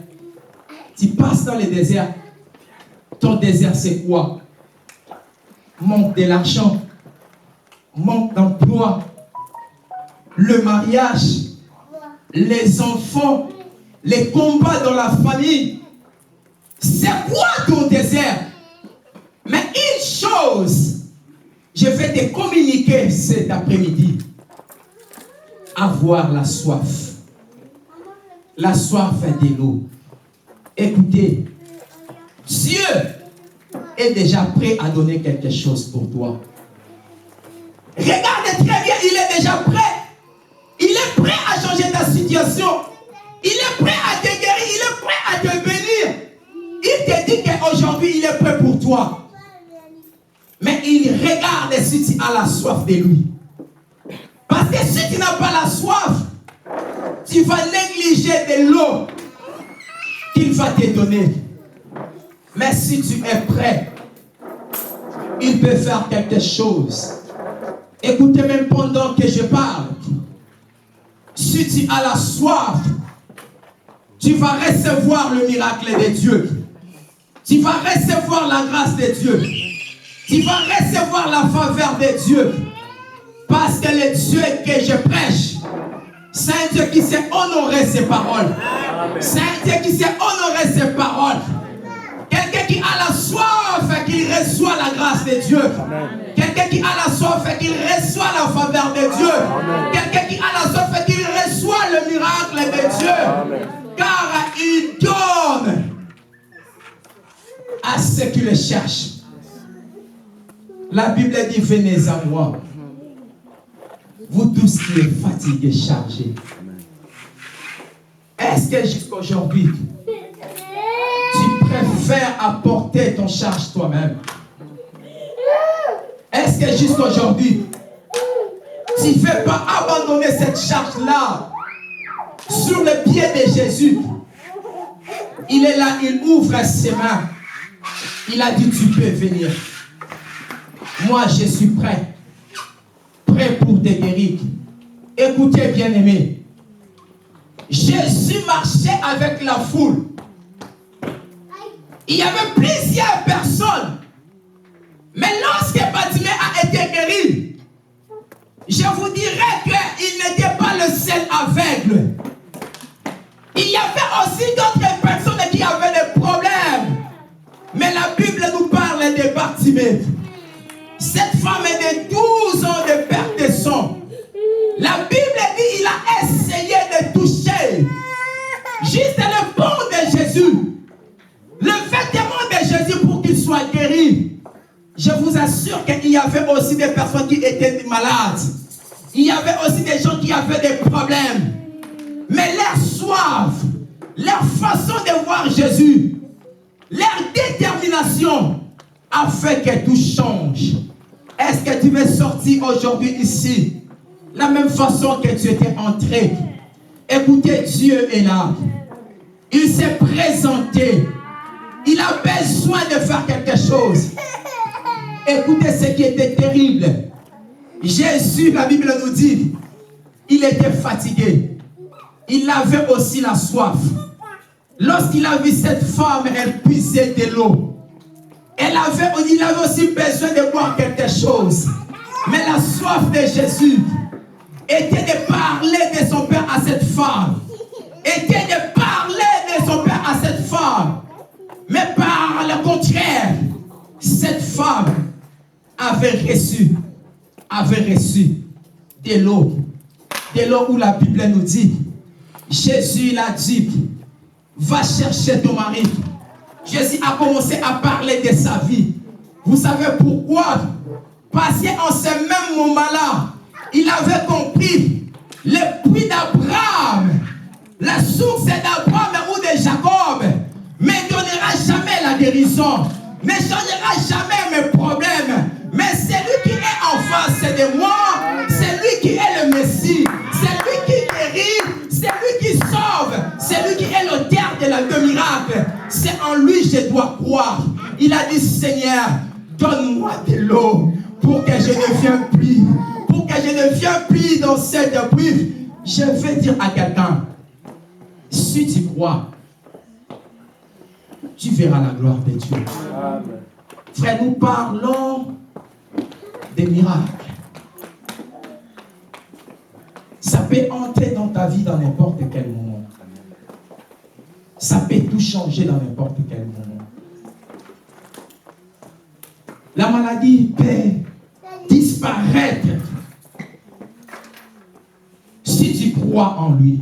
Tu passes dans les déserts. Ton désert, c'est quoi? Manque de l'argent, manque d'emploi, le mariage, les enfants, les combats dans la famille. C'est quoi ton désert? Mais une chose, je vais te communiquer cet après-midi. Avoir la soif. La soif de l'eau. Écoutez, Dieu est déjà prêt à donner quelque chose pour toi. Regardez très bien, il est déjà prêt. Il est prêt à changer ta situation. Il est prêt à te guérir, il est prêt à te bénir. Il te dit qu'aujourd'hui, il est prêt pour toi. Mais il regarde si tu as la soif de lui. Parce que si tu n'as pas la soif, tu vas négliger de l'eau qu'il va te donner. Mais si tu es prêt, il peut faire quelque chose. Écoutez même pendant que je parle. Si tu as la soif, tu vas recevoir le miracle de Dieu. Tu vas recevoir la grâce de Dieu. Tu vas recevoir la faveur de Dieu. Parce que le Dieu que je prêche, c'est un Dieu qui sait honorer ses paroles. C'est un Dieu qui sait honorer ses paroles. Quelqu'un qui a la soif et qu'il reçoit la grâce de Dieu. Quelqu'un qui a la soif et qu'il reçoit la faveur de Dieu. Quelqu'un qui a la soif et qu'il reçoit le miracle de Dieu. Car il donne à ceux qui le cherchent. La Bible dit, venez à moi. Vous tous qui êtes fatigués, chargés. Est-ce que jusqu'aujourd'hui, tu préfères apporter ton charge toi-même? Est-ce que jusqu'aujourd'hui, tu ne fais pas abandonner cette charge-là sur le pied de Jésus? Il est là, il ouvre ses mains. Il a dit, tu peux venir. Moi, je suis prêt. Prêt pour te guérir. Écoutez, bien-aimés. Jésus marchait avec la foule. Il y avait plusieurs personnes. Mais lorsque Bartimée a été guéri, je vous dirais qu'il n'était pas le seul aveugle. Il y avait aussi d'autres personnes qui avaient des problèmes. Mais la Bible nous parle de Bartimée. Cette femme est de 12 ans de perte de sang. La Bible dit qu'il a essayé de toucher juste le pont de Jésus. Le vêtement de Jésus pour qu'il soit guéri. Je vous assure qu'il y avait aussi des personnes qui étaient malades. Il y avait aussi des gens qui avaient des problèmes. Mais leur soif, leur façon de voir Jésus, leur détermination a fait que tout change. Est-ce que tu veux sortir aujourd'hui ici la même façon que tu étais entré? Écoutez, Dieu est là. Il s'est présenté. Il a besoin de faire quelque chose. Écoutez ce qui était terrible. Jésus, la Bible nous dit, il était fatigué. Il avait aussi la soif. Lorsqu'il a vu cette femme, elle puisait de l'eau. Il avait aussi besoin de boire quelque chose. Mais la soif soif de Jésus était de parler de son Père à cette femme. Était de parler de son Père à cette femme. Mais par le contraire, cette femme avait reçu de l'eau. De l'eau où la Bible nous dit, Jésus l'a dit, va chercher ton mari. Jésus a commencé à parler de sa vie. Vous savez pourquoi? Parce qu'en ce même moment-là, il avait compris le puits d'Abraham, la source d'Abraham ou de Jacob, ne donnera jamais la guérison, ne changera jamais mes problèmes. Mais celui qui est en face de moi, c'est lui qui est le Messie, c'est lui qui guérit, c'est lui qui sauve, c'est lui qui est l'auteur de miracles. C'est en lui que je dois croire. Il a dit, Seigneur, donne-moi de l'eau pour que je ne vienne plus. Pour que je ne vienne plus dans cette puits. Je vais dire à quelqu'un, si tu crois, tu verras la gloire de Dieu. Amen. Frère, nous parlons des miracles. Ça peut entrer dans ta vie dans n'importe quel moment. Ça peut tout changer dans n'importe quel moment. La maladie peut disparaître si tu crois en lui.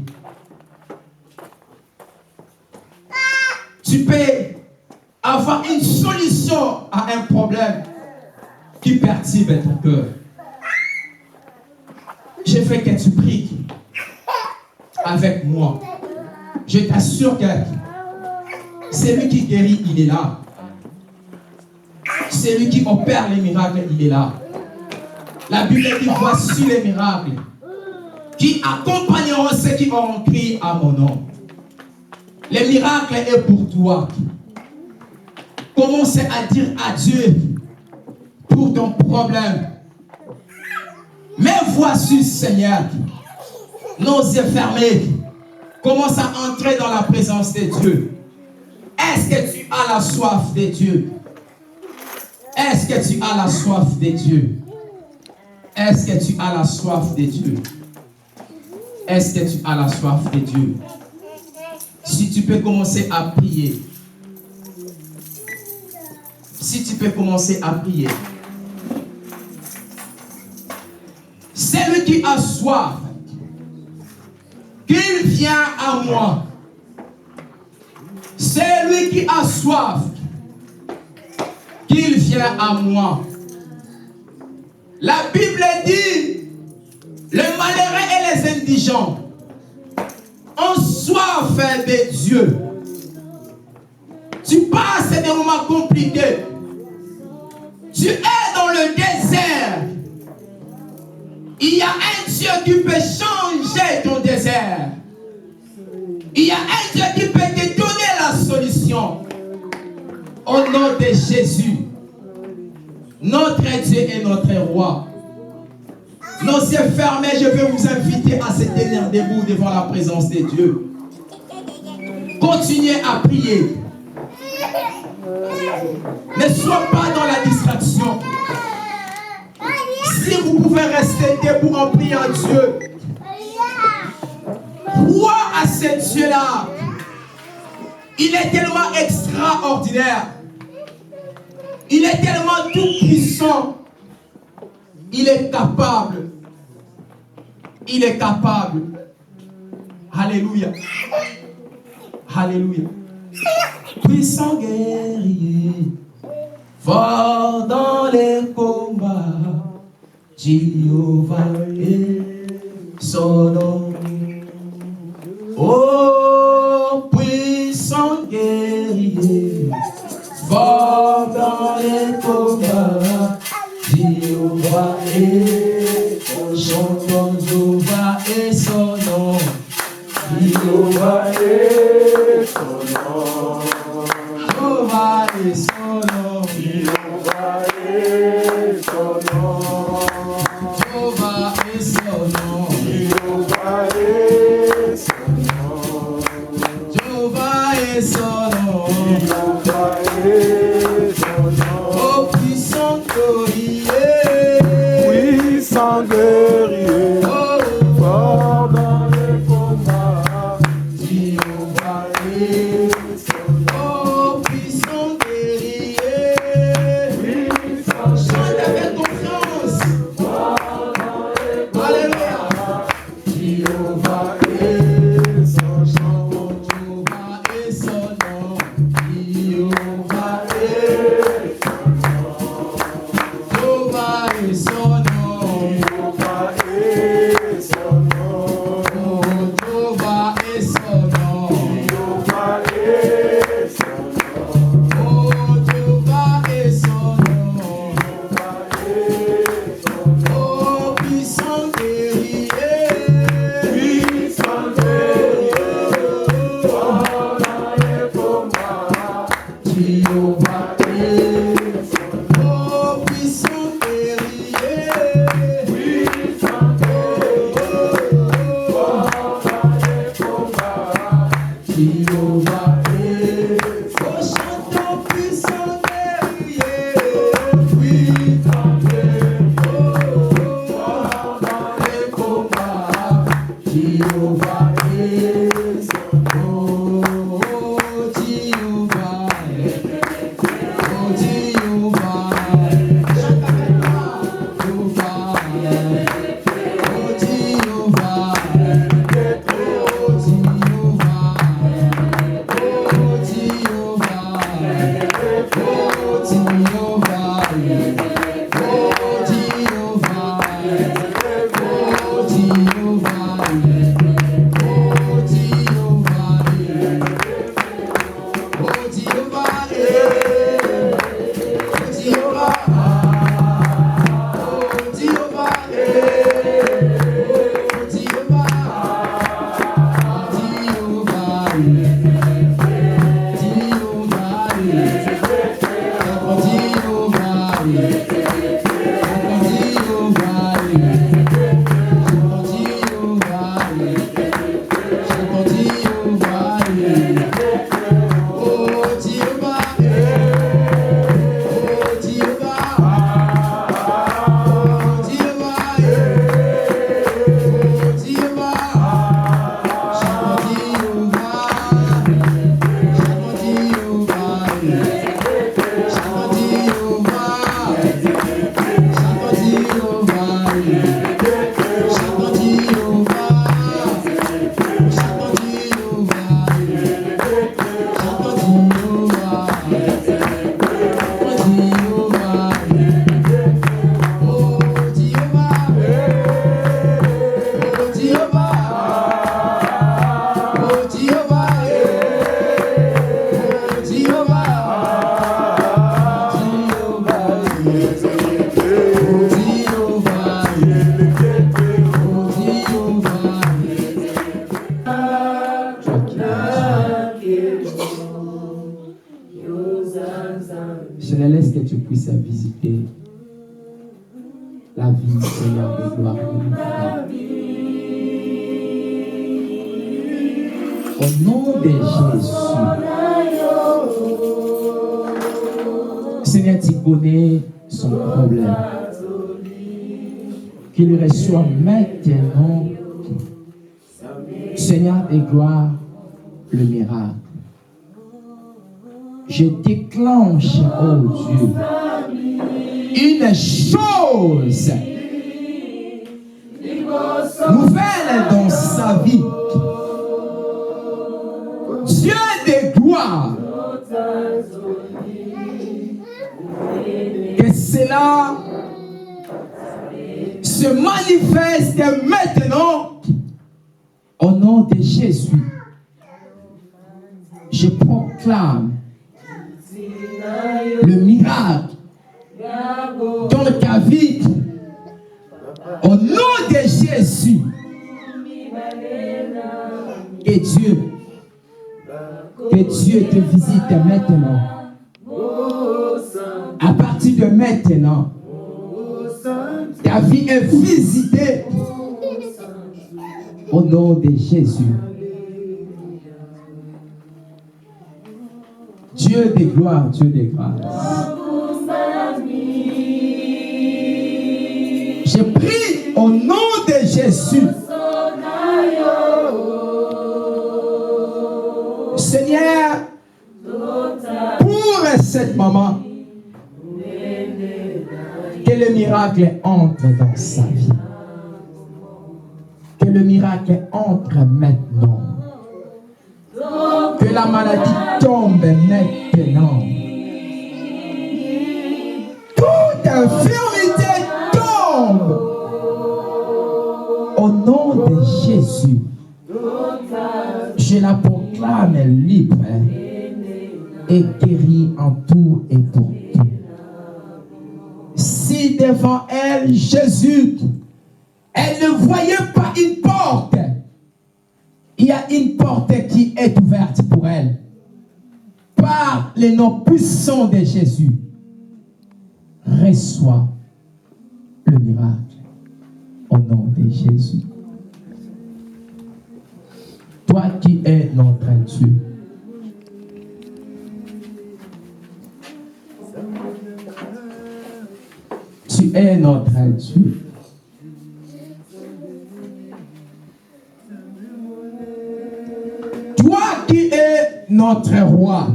Tu peux avoir une solution à un problème qui perturbe ton cœur. Je veux que tu pries avec moi. Je t'assure que celui qui guérit, il est là. Celui qui opère les miracles, il est là. La Bible dit, voici les miracles qui accompagneront ceux qui auront crié à mon nom. Les miracles est pour toi. Commence à dire adieu pour ton problème. Mais voici, Seigneur, nos yeux fermés. Commence à entrer dans la présence de Dieu. Est-ce que tu as la soif de Dieu? Est-ce que tu as la soif de Dieu? Est-ce que tu as la soif de Dieu? Est-ce que tu as la soif de Dieu? Si tu peux commencer à prier. Si tu peux commencer à prier. Celui qui a soif, qu'il vienne à moi. Celui qui a soif, qu'il vienne à moi. La Bible dit, les malheureux et les indigents ont soif de Dieu. Tu passes des moments compliqués. Tu es dans le désert. Il y a un Dieu qui peut changer ton désert. Il y a un Dieu qui peut te donner la solution. Au nom de Jésus, notre Dieu et notre roi. Nos yeux fermés, je vais vous inviter à se tenir debout devant la présence de Dieu. Continuez à prier. Ne sois pas dans la distraction. Si vous pouvez rester debout en priant Dieu, crois à ce Dieu-là. Il est tellement extraordinaire. Il est tellement tout puissant. Il est capable. Il est capable. Alléluia. Alléluia. Puissant guerrier, fort dans les combats, Jéhovah est son nom. Oh, puissant guerrier, fort dans les combats, Jéhovah est son nom. Jéhovah est son nom. Jéhovah est son nom. Jéhovah est son nom. Jéhovah est son nom. Jéhovah est son nom. Jéhovah est son nom. Jéhovah est son nom. Jéhovah est son nom. Oh, puissant guerrier. puissant guerrier, fort dans le combat. Jéhovah est son nom. Puissant guerrier, chante avec confiance. Alléluia. Jéhovah est son nom. Jéhovah est son nom. Jéhovah est Jéhovah est son nom. Jéhovah est son nom. Oh, Jéhovah est son nom. Jéhovah est son nom. Oh, Jéhovah est son nom. Oh, puissant guerrier. Puissant guerrier, fort dans les combats. Jéhovah est son nom. Oh, puissant guerrier. Puissant guerrier, fort dans les combats. Jéhovah est son Oh, chantons puissant guerrier. puissant guerrier, fort dans les combats. Jéhovah est son nom. Oh, Jéhovah. Oh, Jéhovah. Chante avec moi. Jéhovah. Oh, Jéhovah. Oh, Jéhovah. Seigneur, laisse que tu puisses visiter la vie, Seigneur, de gloire. Au nom de Jésus, Seigneur, tu connais son problème. Qu'il reçoive maintenant, Seigneur de gloire, le miracle. Je déclenche, oh Dieu, une chose nouvelle dans sa vie. Dieu de gloire, que cela se manifeste maintenant au nom de Jésus. Je proclame le miracle dans ta vie au nom de Jésus. Et que Dieu te visite maintenant. À partir de maintenant, ta vie est visitée au nom de Jésus. Dieu de gloire, Dieu de grâce. Je prie au nom de Jésus. Seigneur, pour cette maman, que le miracle entre dans sa vie. Que le miracle entre maintenant. Que la maladie tombe maintenant. Toute infirmité tombe. Au nom de Jésus, je la proclame libre et guérie en tout et pour tout. Si devant elle, Jésus, elle ne voyait pas une porte, il y a une porte qui est ouverte pour elle. Par le nom puissant de Jésus, reçois le miracle au nom de Jésus. Toi qui es notre Dieu, tu es notre Dieu. Toi qui es notre roi.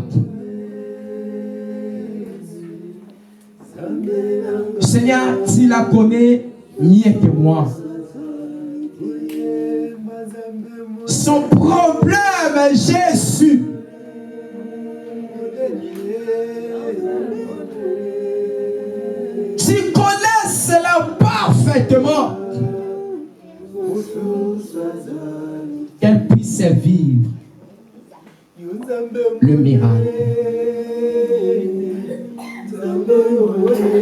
Seigneur, tu la connais mieux que moi. Son problème, Jésus. Tu connais cela parfaitement. Qu'elle puisse vivre le miracle.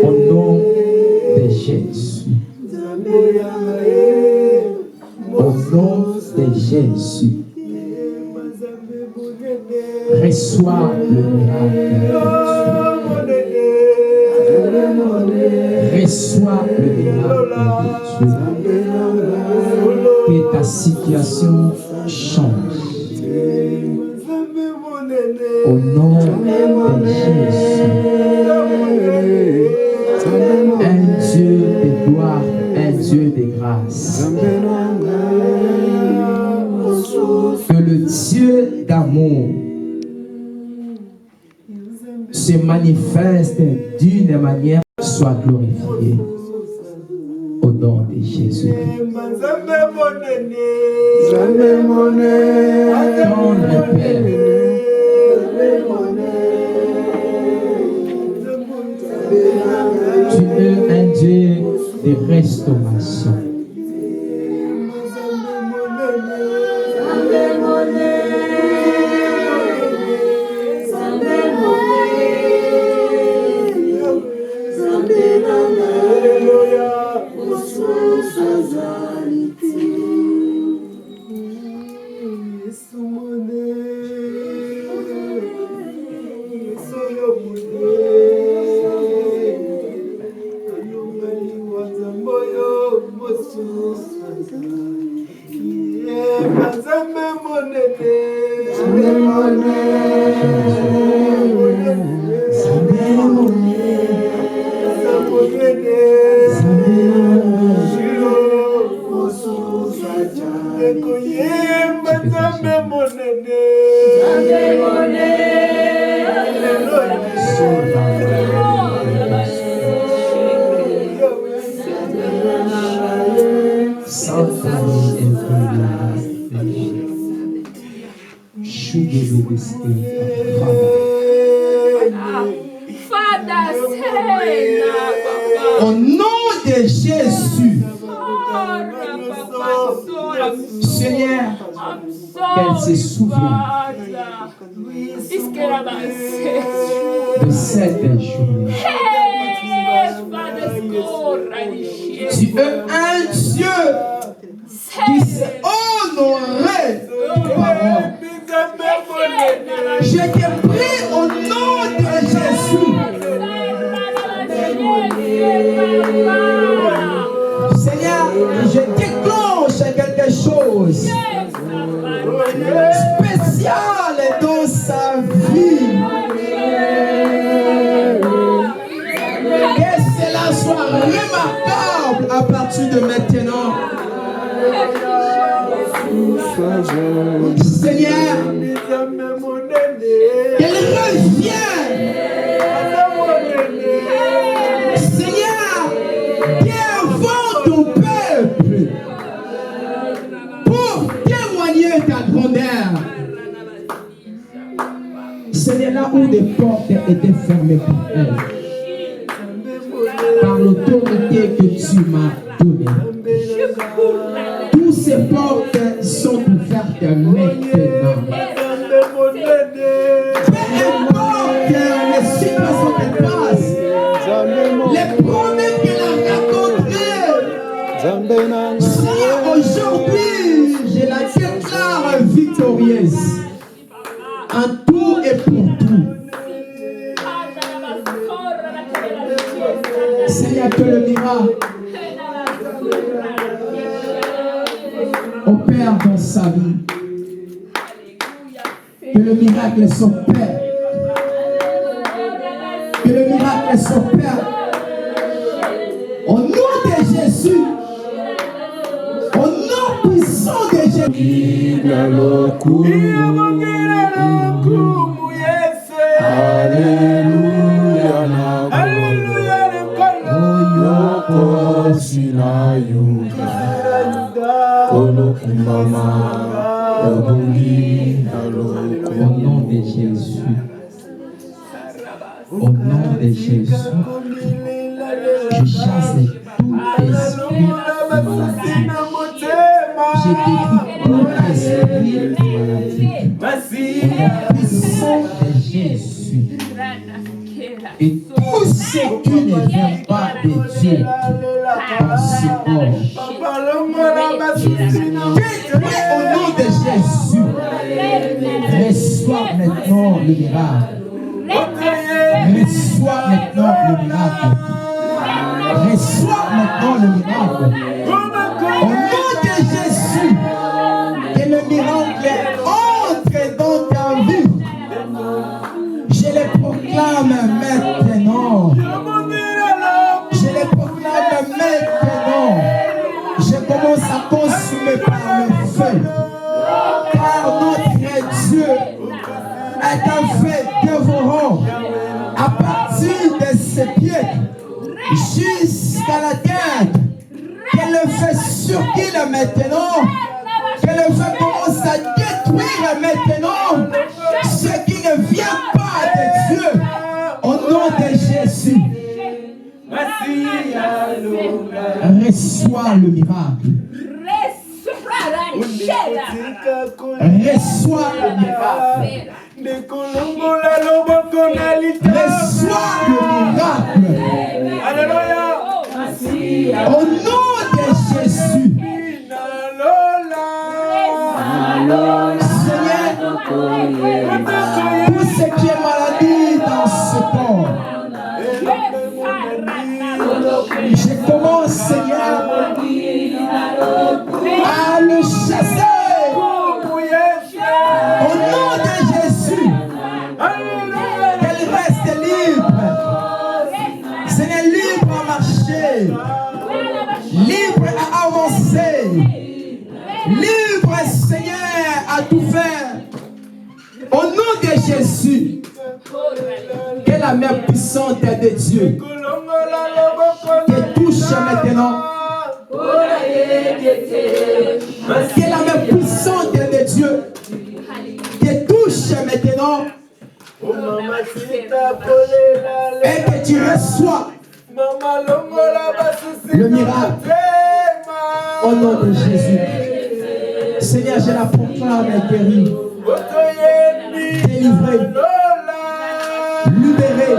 Au nom de Jésus. Au nom de Jésus. Reçois le miracle. Reçois le miracle de Dieu. Que ta situation change. Au nom de Jésus. Un Dieu de gloire, un Dieu de grâce. Que le Dieu d'amour se manifeste d'une manière soit glorifié au nom de Jésus. Tendre Père, tu es un Dieu de restauration. Au nom de Jésus, Seigneur, qu'elle se souvienne de cette journée. Tu es un Dieu qui s'est honoré de parole. Je te prie au nom de Jésus. Seigneur, je déclenche quelque chose spécial dans sa vie. Que cela soit remarquable à partir de maintenant. Seigneur, qu'elle revienne. Seigneur, viens devant ton peuple pour témoigner ta grandeur. Seigneur, là où des portes étaient fermées pour elle, par l'autorité que tu m'as donnée, toutes ces portes sont ouvertes maintenant. Peu importe les situations qu'elle passe, les problèmes qu'elle a rencontrés, Seigneur, aujourd'hui, je la déclare victorieuse. En tout et pour tout. Seigneur, que le miracle opère dans sa vie. Que le miracle s'opère. Que le miracle s'opère. Au nom de Jésus. Au nom puissant de Jésus. Alléluia, Alléluia, au nom de Jésus. Au nom de Jésus. Je chasse tout esprit maladie. Je détruis tout esprit maladie. Au nom puissant de Jésus. Et tout ce qui ne vient pas de Dieu dans ce corps, au nom de Jésus, reçois maintenant le miracle. Reçois maintenant le miracle. Reçois maintenant le miracle. Au nom de Jésus, que le miracle entre dans ta vie. Je le proclame maintenant. Je le proclame maintenant. Je commence à consumer par le feu. Car notre Dieu est un feu dévorant. À partir de ses pieds jusqu'à la tête. Que le feu circule maintenant. Que le feu commence à détruire maintenant ce qui ne vient pas de Dieu. Au nom de Jésus. Reçois le miracle. Reçois le miracle. Reçois le miracle. Au nom de Jésus. Seigneur, tout ce qui est maladie dans ce corps, je commence, Seigneur, à le chasser. Au nom de Jésus, qu'elle reste libre. Seigneur, libre à marcher, libre à avancer, libre, Seigneur, à tout faire. Au nom de Jésus, que la main puissante de Dieu te touche maintenant. Que la main puissante de Dieu te touche maintenant. Et que tu reçois le miracle. Au nom de Jésus. Seigneur, je la proclame guérie, délivrée, libérée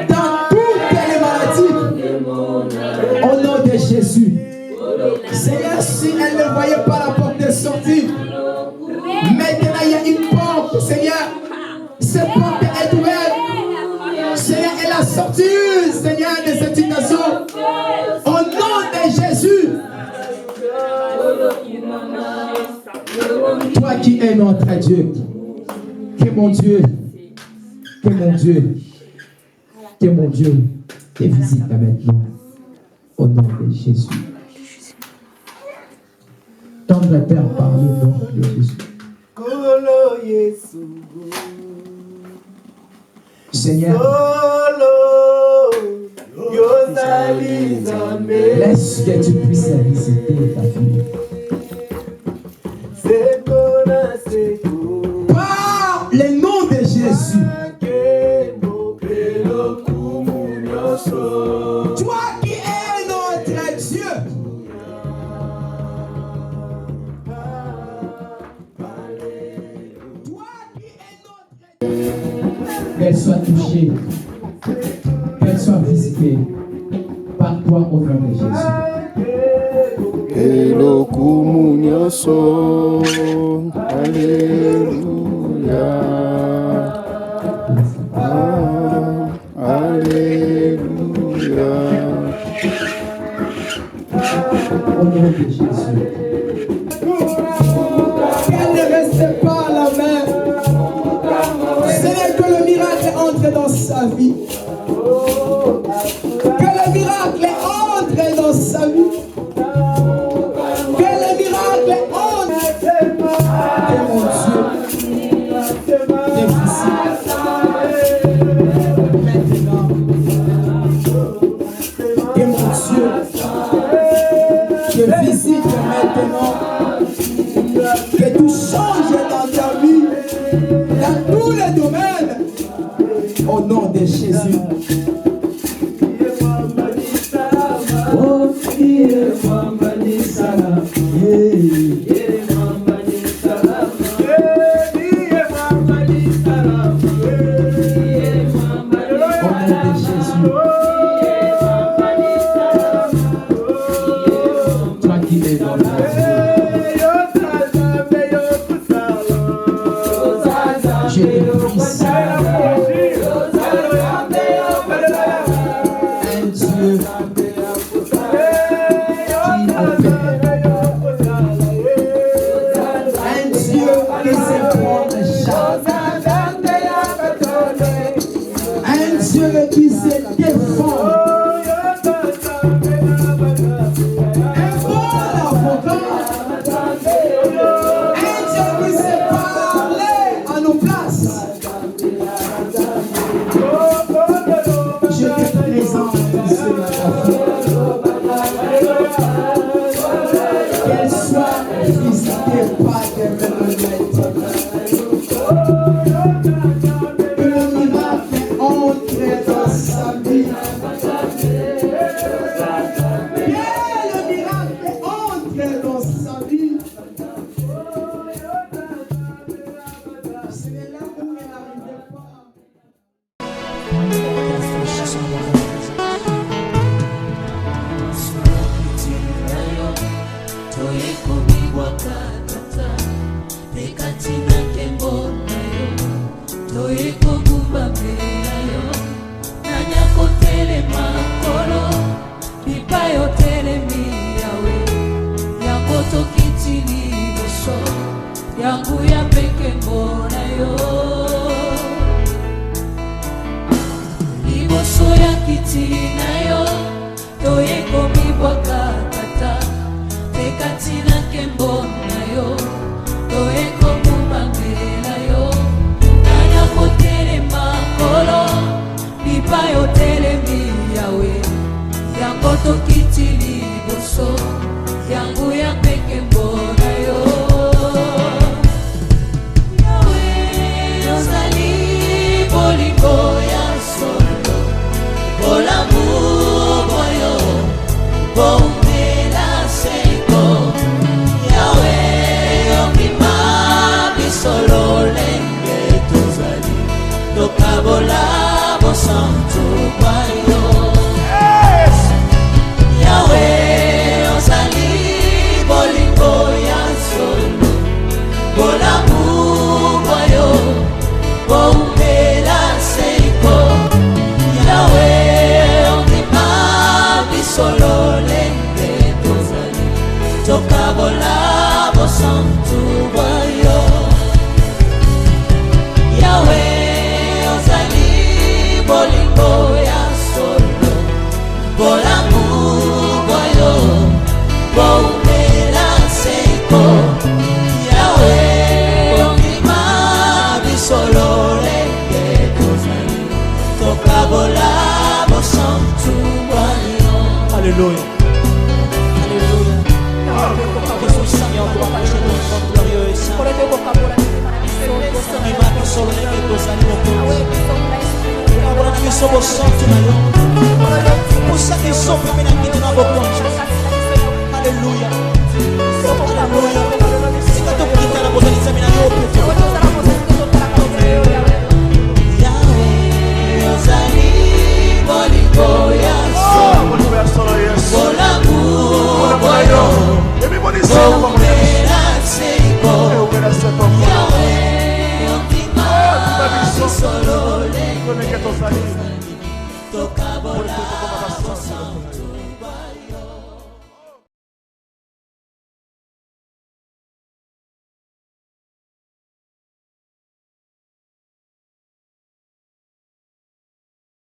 dans toutes les maladies. Au nom de Jésus. Seigneur, si elle ne voyait pas la porte de sortie, maintenant il y a une porte, Seigneur. Cette porte est ouverte. Seigneur, elle a sorti, Seigneur, de cette situation. Au nom de Jésus. Toi qui es notre Dieu, que mon Dieu, que mon Dieu, que mon Dieu, et visite-la maintenant au nom de Jésus. Tendre Père, par le nom de Jésus. Seigneur, laisse que tu puisses visiter ta fille. Par le nom de Jésus. Toi qui es notre Dieu. Qu'elle soit touchée, qu'elle soit visitée par toi au nom de Jésus. Elokumu nyoso, Alléluia. Alléluia. Au nom de Jésus. Qu'elle ne reste pas à la main. Seigneur, que le miracle entre dans sa vie. Que le miracle entre dans sa vie. Que le miracle entre. Que mon Dieu te visite maintenant. Que mon Dieu te visite maintenant. Que tout change dans ta vie. Dans tous les domaines, au nom de Jésus. Oh, toi qui es dans la vie. Je te prie, Seigneur, un Dieu qui opère, un Dieu qui se prend en charge, un Dieu qui se défend, un bon avocat, un Dieu qui sait parler à nos places. Je te présente sur ta fille. Qu'elle soit visitée par des reconnaîtres. Que le miracle entre dans sa vie. Que le miracle entre dans sa vie. C'est là où elle n'arrivait pas. yangu ya peke mbona yo liboso ya kiti na yo toyekomi bwakakata tekati na nkembo na yo toyekomubambela yo nanya kotelema kolo lipa yo telemi yawe yango tokiti liboso yangu ya peke mbona yo Yahweh, Ozali, Bolingo, Yaso. yo boumela seiko Yahweh ondima bisolole ketozali tokabola bosantu bwanyo. Alléluia.